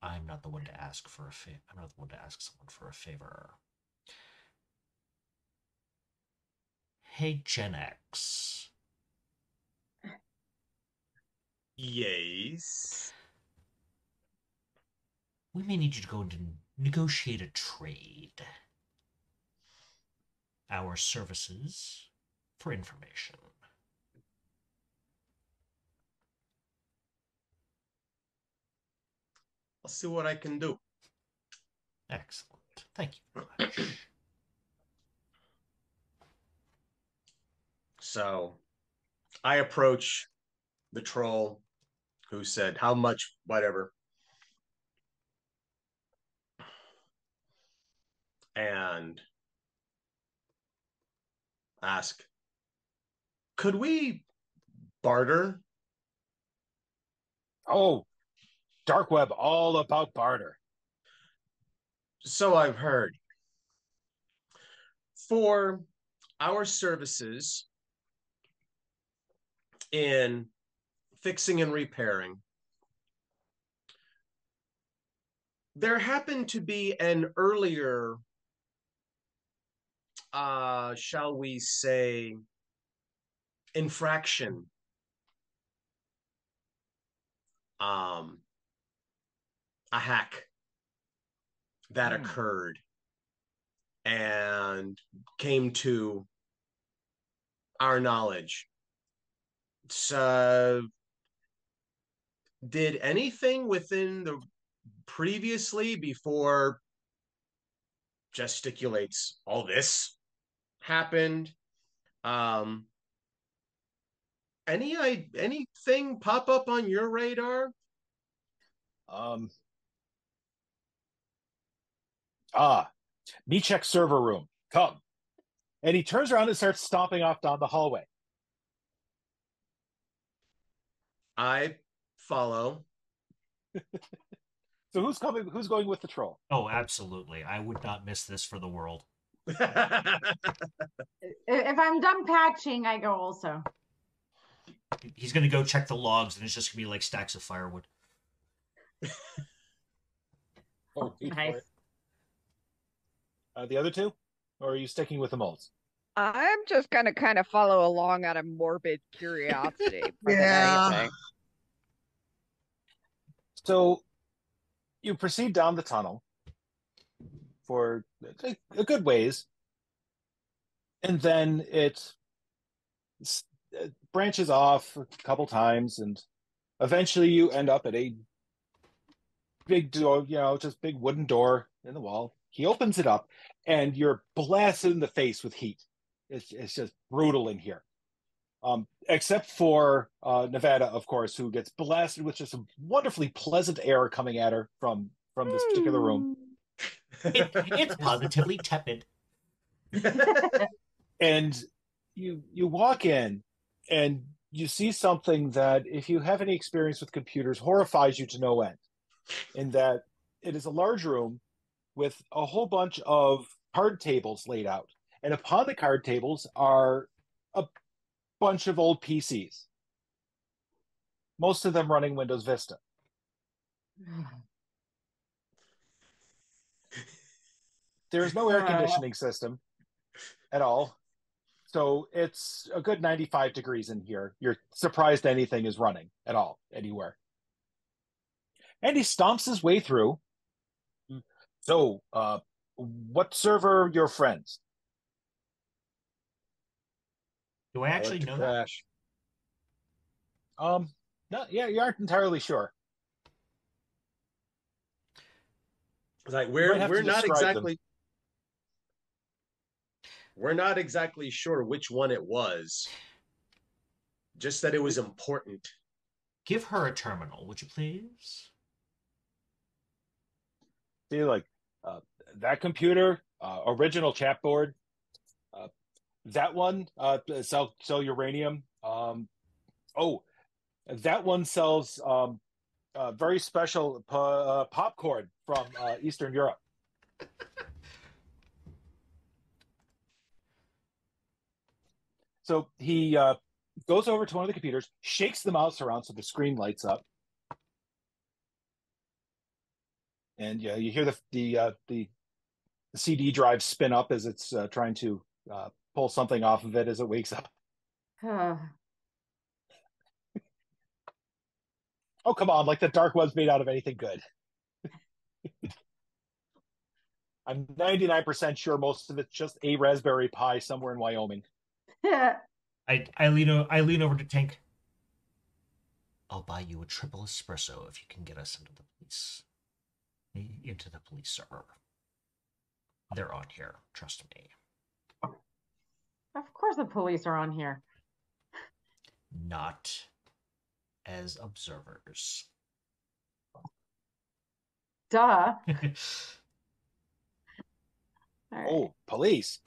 I'm not the one to ask for a favor. I'm not the one to ask someone for a favor. Hey, Gen X. Yes. We may need you to go and negotiate a trade. Our services for information. I'll see what I can do. Excellent. Thank you very much. So I approach the troll who said, how much, whatever. And ask, could we barter? Oh, dark web, all about barter. So I've heard. For our services in fixing and repairing, there happened to be an earlier, shall we say, infraction. A hack that occurred and came to our knowledge. So, did anything within the previously before gesticulates all this happened? Anything pop up on your radar? Me check server room. Come. And he turns around and starts stomping off down the hallway. I follow. So who's coming? Who's going with the troll? Oh, absolutely. I would not miss this for the world. If I'm done patching, I go also. He's going to go check the logs, and it's just going to be like stacks of firewood. Oh, nice. The other two? Or are you sticking with the moles? I'm just gonna kind of follow along out of morbid curiosity. Yeah. So you proceed down the tunnel for a good ways, and then it branches off a couple times, and eventually you end up at a big door, just big wooden door in the wall. He opens it up, and you're blasted in the face with heat. It's just brutal in here. Except for Nevada, of course, who gets blasted with just some wonderfully pleasant air coming at her from this particular room. It's positively tepid. And you walk in, and you see something that, if you have any experience with computers, horrifies you to no end. In that it is a large room with a whole bunch of card tables laid out. And upon the card tables are a bunch of old PCs, most of them running Windows Vista. There is no air conditioning system at all. So it's a good 95 degrees in here. You're surprised anything is running at all, anywhere. And he stomps his way through. So, what server are your friends? Do I actually know Crash. No, yeah, you aren't entirely sure. Like You might have we're to not describe them. exactly we're not exactly sure which one it was. Just that it was important. Give her a terminal, would you please? See, like that computer, original chat board, that one sell uranium. That one sells very special popcorn from Eastern Europe. So he goes over to one of the computers, shakes the mouse around so the screen lights up, and you hear the CD drive spin up as it's trying to pull something off of it as it wakes up. Oh, come on, like the dark web's made out of anything good. I'm 99% sure most of it's just a Raspberry Pi somewhere in Wyoming. I lean over to Tink. I'll buy you a triple espresso if you can get us into the police server. They're on here, trust me. Of course the police are on here. Not as observers. Duh. Right. Oh, police.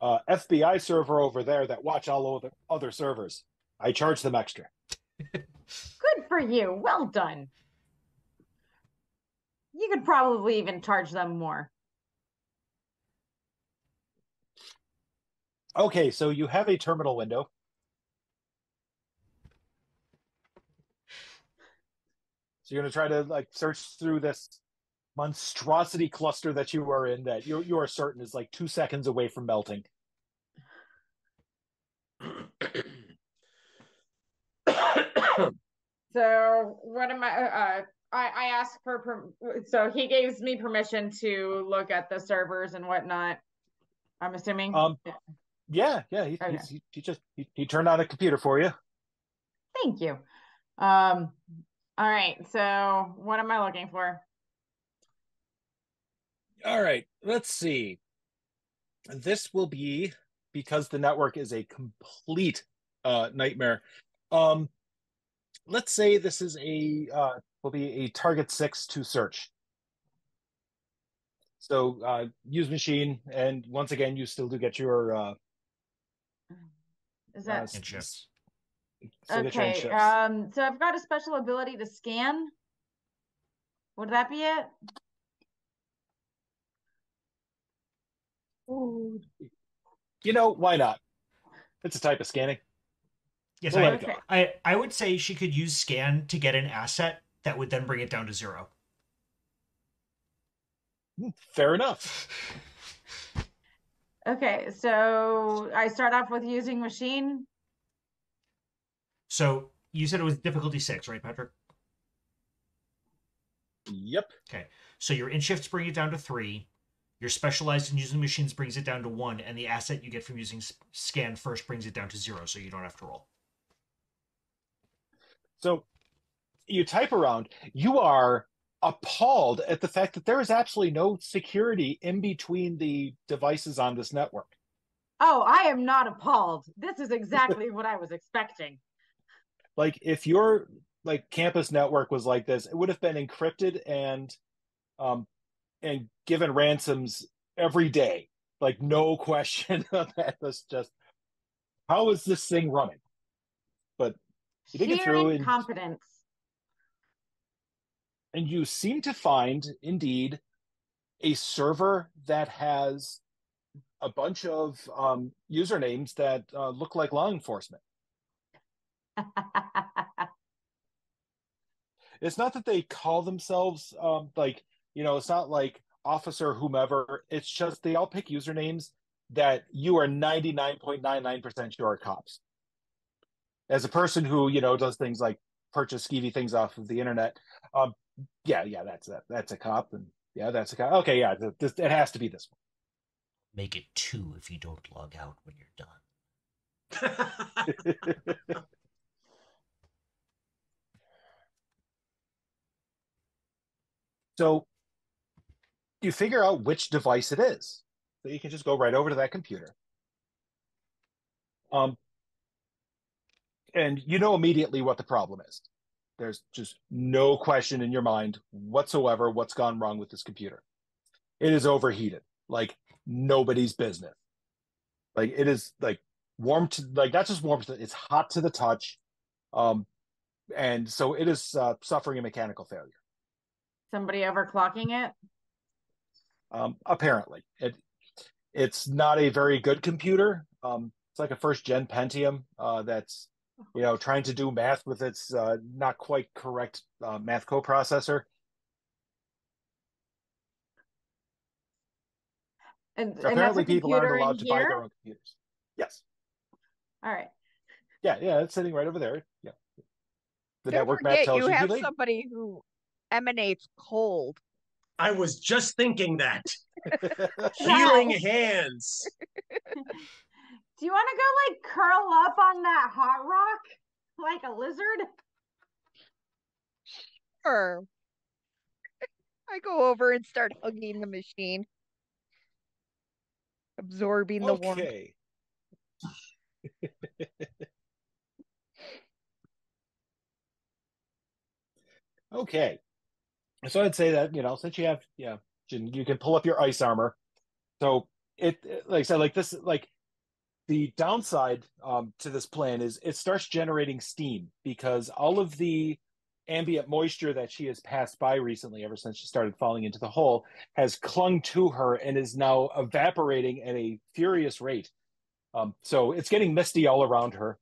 FBI server over there that watch all other servers. I charge them extra. Good for you. Well done. You could probably even charge them more. Okay, so you have a terminal window. So you're going to try to search through this monstrosity cluster that you are in, that you are certain is 2 seconds away from melting. So what am I asked for so he gives me permission to look at the servers and whatnot, I'm assuming. Yeah, he turned on a computer for you. Thank you. All right, so what am I looking for? All right, let's see. This will be, because the network is a complete nightmare. Let's say this is will be a target 6 to search. So use machine, and once again, you still do get your is that shifts. Okay. So I've got a special ability to scan. Would that be it? You know, why not? It's a type of scanning. Yes, We'll let it go. I would say she could use scan to get an asset that would then bring it down to 0. Fair enough. Okay, so I start off with using machine. So you said it was difficulty 6, right, Patrick? Yep. Okay. So your in shifts bring it down to 3. Your specialized in using machines brings it down to 1, and the asset you get from using scan first brings it down to 0, so you don't have to roll. So you type around. You are appalled at the fact that there is absolutely no security in between the devices on this network. Oh, I am not appalled. This is exactly what I was expecting. Like, if your campus network was like this, it would have been encrypted and given ransoms every day. Like, no question. That was just, how is this thing running? But you dig it through incompetence. And you seem to find, indeed, a server that has a bunch of usernames that look like law enforcement. It's not that they call themselves it's not like officer whomever. It's just they all pick usernames that you are 99.99% sure are cops. As a person who, does things like purchase skeevy things off of the internet, that's a cop, and that's a cop. Okay, it has to be this one. Make it 2 if you don't log out when you're done. So you figure out which device it is. So you can just go right over to that computer. And you know immediately what the problem is. There's just no question in your mind whatsoever what's gone wrong with this computer. It is overheated, like nobody's business. Like, it is warm to, not just warm to, it's hot to the touch. And so it is suffering a mechanical failure. Somebody overclocking it? Apparently. It's not a very good computer. It's like a first gen Pentium that's trying to do math with its not quite correct math coprocessor. And apparently people aren't allowed to buy here? their own computers. Yes. All right. Yeah, it's sitting right over there. Yeah. The Don't network map forget tells you you have who somebody who emanates cold. I was just thinking that. Healing hands. Do you want to go curl up on that hot rock like a lizard? Sure. I go over and start hugging the machine, absorbing the warmth. Okay. Okay. So I'd say that, since you have, you can pull up your ice armor. So like I said, the downside to this plan is it starts generating steam because all of the ambient moisture that she has passed by recently, ever since she started falling into the hole, has clung to her and is now evaporating at a furious rate. So it's getting misty all around her,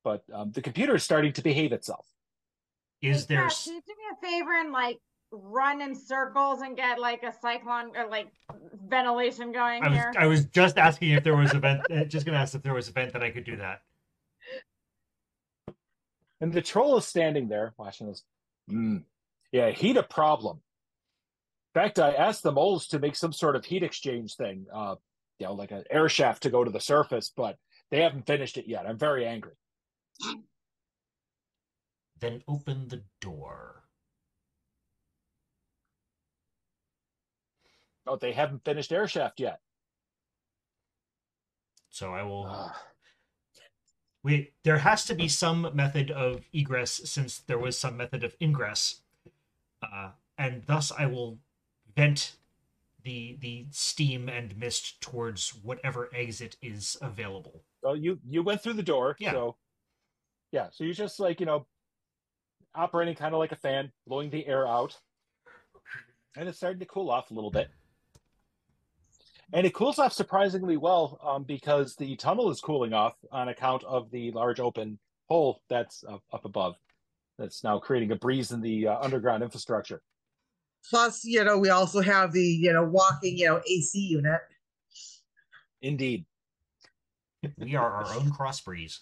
but the computer is starting to behave itself. Is there? Can you do me a favor and run in circles and get a cyclone or ventilation going here? I was just asking if there was a vent. Just gonna ask if there was a vent that I could do that. And the troll is standing there watching this. Yeah, heat a problem. In fact, I asked the moles to make some sort of heat exchange thing, like an air shaft to go to the surface, but they haven't finished it yet. I'm very angry. Then open the door. Oh, they haven't finished air shaft yet. So I will. There has to be some method of egress since there was some method of ingress, and thus I will vent the steam and mist towards whatever exit is available. Well, you went through the door, yeah. So you're just operating kind of like a fan, blowing the air out. and it's starting to cool off a little bit. And it cools off surprisingly well because the tunnel is cooling off on account of the large open hole that's up above. That's now creating a breeze in the underground infrastructure. Plus, we also have the, walking, AC unit. Indeed. We are our own cross breeze.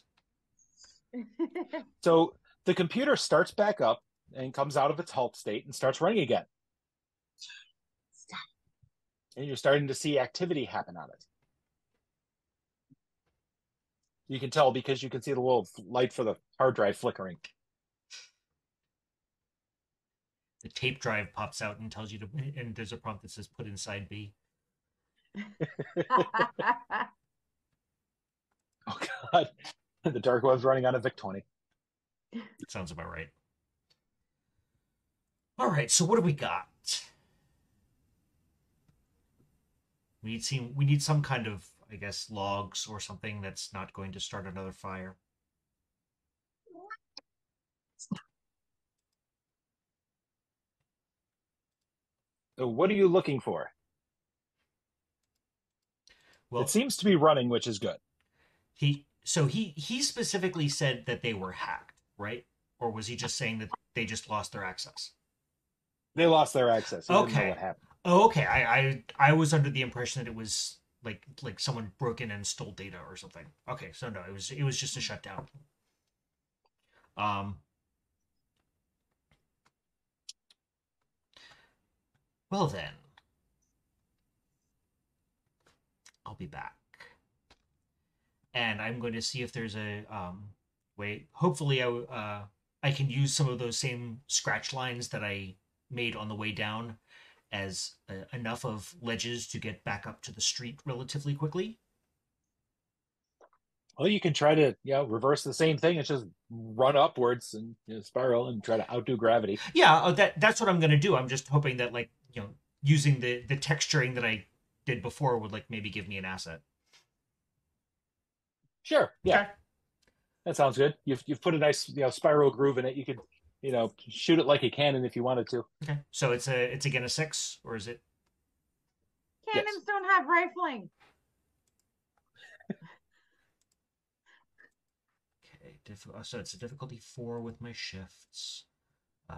So the computer starts back up and comes out of its halt state and starts running again. And you're starting to see activity happen on it. You can tell because you can see the little light for the hard drive flickering. The tape drive pops out and tells you to, and there's a prompt that says put inside B. Oh, God. The dark web's running on a VIC-20. Sounds about right. All right, so what do we got? We need some kind of, I guess, logs or something that's not going to start another fire. So what are you looking for? Well, it seems to be running, which is good. He specifically said that they were hacked, right? Or was he just saying that they just lost their access? They lost their access. He didn't know what happened. Oh, okay. I was under the impression that it was like someone broke in and stole data or something. Okay, so no, it was just a shutdown. Well then, I'll be back. And I'm going to see if there's a way. Hopefully, I can use some of those same scratch lines that I made on the way down as enough of ledges to get back up to the street relatively quickly. Well, you can try to reverse the same thing. It's just run upwards and spiral and try to outdo gravity. Yeah, that's what I'm going to do. I'm just hoping that using the texturing that I did before would maybe give me an asset. Sure. Yeah. Okay. That sounds good. You've put a nice spiral groove in it. You could shoot it like a cannon if you wanted to. Okay. So it's again a 6, or is it? Cannons don't have rifling. Okay. So it's a difficulty 4 with my shifts. Yeah,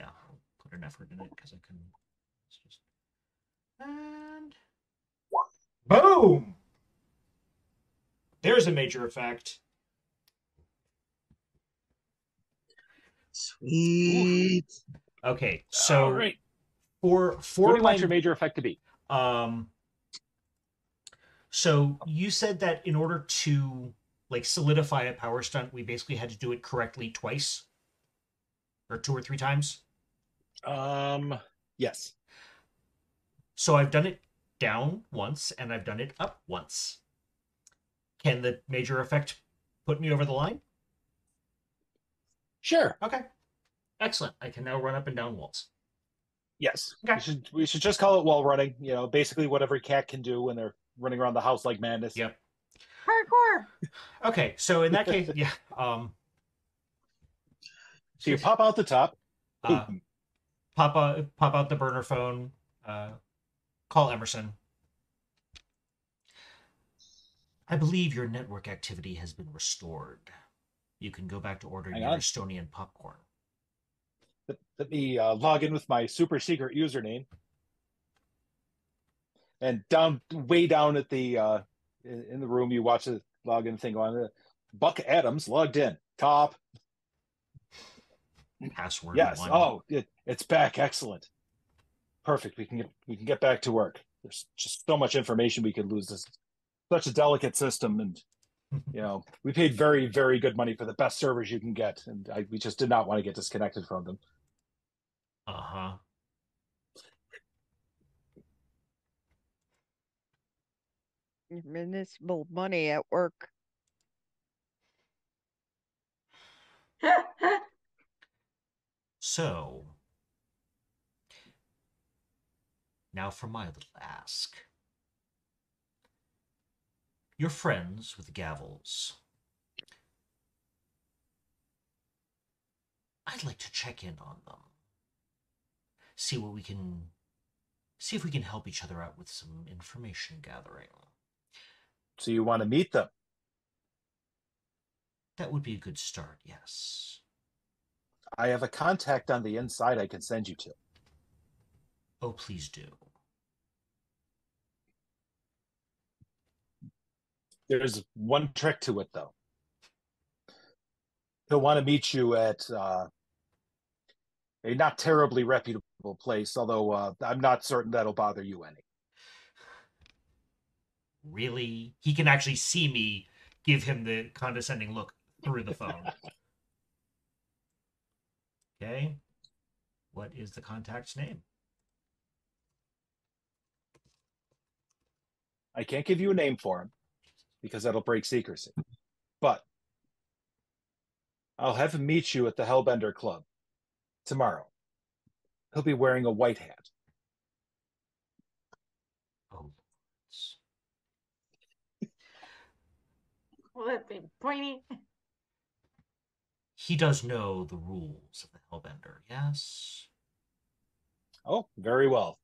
I'll put an effort in it because I can. It's just and boom. There's a major effect. Sweet. Okay, so right. for what do you want your major effect to be? So you said that in order to solidify a power stunt, we basically had to do it correctly twice, or 2 or 3 times. Yes. So I've done it down once and I've done it up once. Can the major effect put me over the line? Sure. Okay. Excellent. I can now run up and down walls. Yes. Okay. We should just call it wall running. Basically what every cat can do when they're running around the house like madness. Yep. Parkour. Okay, so in that case, yeah. So you pop out the top. Pop out the burner phone. Call Emerson. I believe your network activity has been restored. You can go back to ordering your Estonian popcorn. Let me log in with my super secret username. And way down at the in the room, you watch the login thing on. Buck Adams logged in. Top. Password. Yes. 1. Oh, it's back. Excellent. Perfect. We can get back to work. There's just so much information we could lose. This such a delicate system, and we paid very, very good money for the best servers you can get, and we just did not want to get disconnected from them. Municipal money at work. So, now for my little ask. Your friends with the gavels I'd like to check in on them. See if we can help each other out with some information gathering. So you want to meet them? That would be a good start, yes. I have a contact on the inside I can send you to. Oh, please do. There's one trick to it, though. He'll want to meet you at a not terribly reputable place, although I'm not certain that'll bother you any. Really? He can actually see me give him the condescending look through the phone. Okay. What is the contact's name? I can't give you a name for him because that'll break secrecy. But I'll have him meet you at the Hellbender Club tomorrow. He'll be wearing a white hat. Oh, Will it be pointy? he does know the rules of the Hellbender, yes? Oh, very well.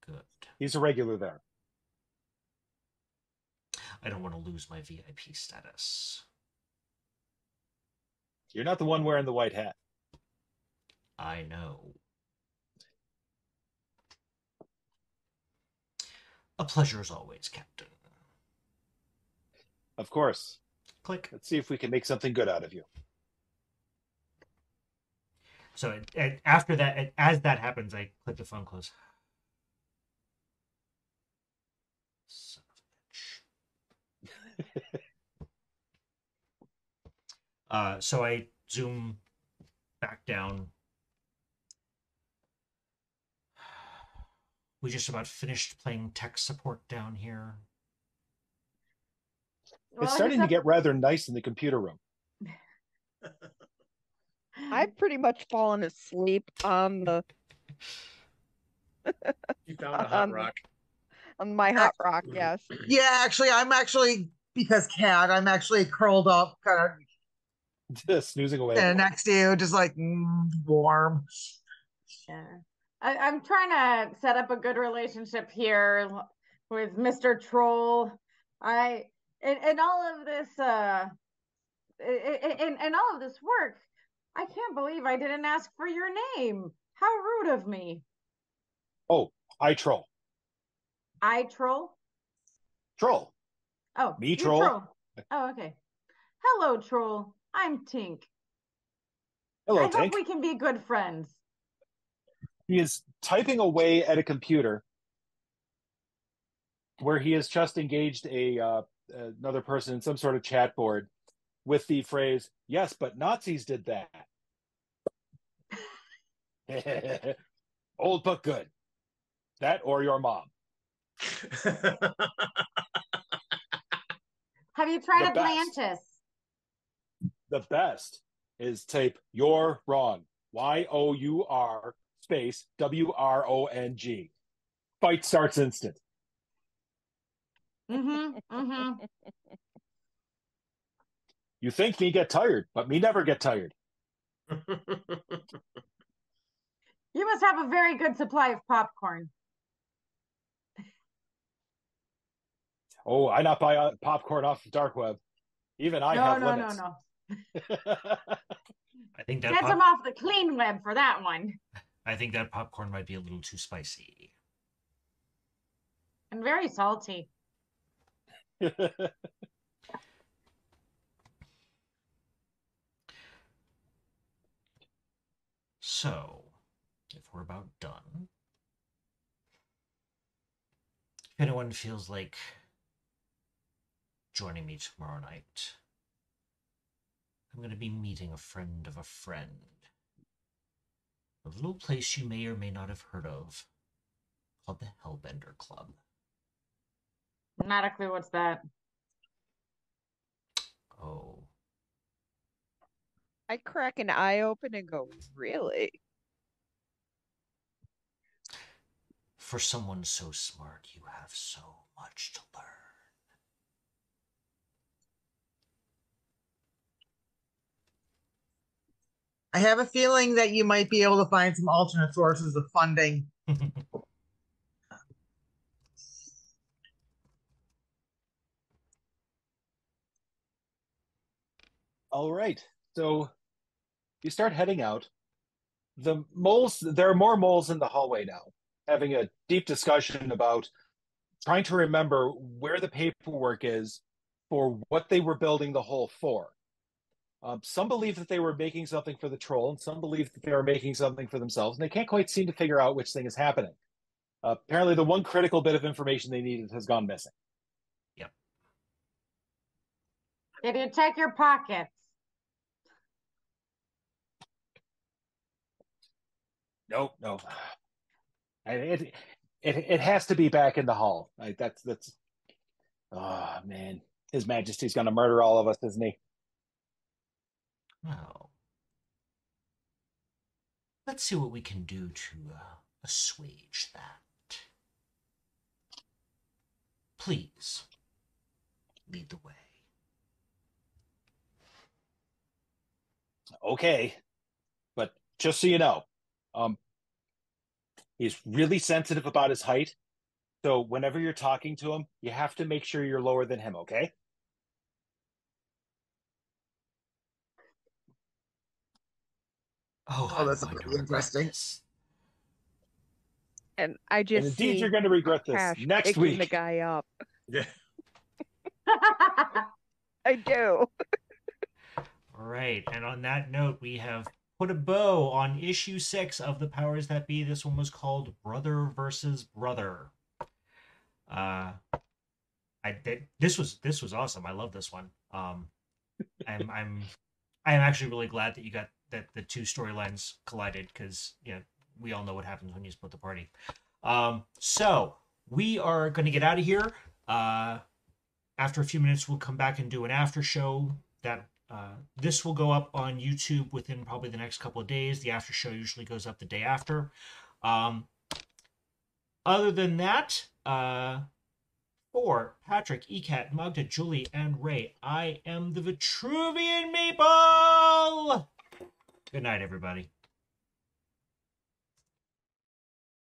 Good. He's a regular there. I don't want to lose my VIP status. You're not the one wearing the white hat. I know. A pleasure as always, Captain. Of course. Click. Let's see if we can make something good out of you. So after that, as that happens, I click the phone close. Son of a bitch. So I zoom back down. We just about finished playing tech support down here. It's starting to get rather nice in the computer room. I've pretty much fallen asleep on the. You found a hot rock. On my hot rock, yes. Yeah, I'm because Cat, I'm actually curled up, kind Just snoozing away. of next to you, just like warm. Yeah. I'm trying to set up a good relationship here with Mr. Troll. In all of this in all of this work, I can't believe I didn't ask for your name. How rude of me. Oh, I troll. I troll? Troll. Oh, me you troll. Oh, okay. Hello, Troll. I'm Tink. Hello, I Tink. hope we can be good friends. He is typing away at a computer where he has just engaged another person in some sort of chat board with the phrase, "Yes, but Nazis did that." Old but good. That or your mom. Have you tried The best. Atlantis? The best is type "you're wrong." YOUR space WRONG. Fight starts instant. You think me get tired, but me never get tired. You must have a very good supply of popcorn. Oh, I not buy popcorn off the dark web. Even I have limits. No. I think that Get some off the clean web for that one. I think that popcorn might be a little too spicy. And very salty. So, if we're about done, if anyone feels like joining me tomorrow night, I'm going to be meeting a friend of a friend. A little place you may or may not have heard of called the Hellbender Club. Not a clue what's that. Oh. I crack an eye open and go, really? For someone so smart, you have so much to learn. I have a feeling that you might be able to find some alternate sources of funding. All right. So you start heading out. The moles, there are more moles in the hallway now, having a deep discussion about trying to remember where the paperwork is for what they were building the hole for. Some believe that they were making something for the troll, and some believe that they were making something for themselves, and they can't quite seem to figure out which thing is happening. Apparently, the one critical bit of information they needed has gone missing. Yep. Did you check your pockets? No. It has to be back in the hall. That's. Oh man, His Majesty's going to murder all of us, isn't he? Well, let's see what we can do to assuage that. Please, lead the way. Okay, but just so you know, he's really sensitive about his height. So whenever you're talking to him, you have to make sure you're lower than him, okay? Oh, that's I'm going to pretty regret interesting. this. And I just And indeed, see you're going to regret this Crash next picking week. the guy up. Yeah. I do. All right, and on that note, we have put a bow on issue 6 of the Powers That Be. This one was called Brother versus Brother. This was awesome. I love this one. I'm actually really glad that you got that the two storylines collided, because we all know what happens when you split the party. So we are going to get out of here. After a few minutes, we'll come back and do an after show. That this will go up on YouTube within probably the next couple of days. The after show usually goes up the day after. Other than that, for Patrick, Ecat, Magda, Julie, and Ray, I am the Vitruvian Meeple! Good night, everybody.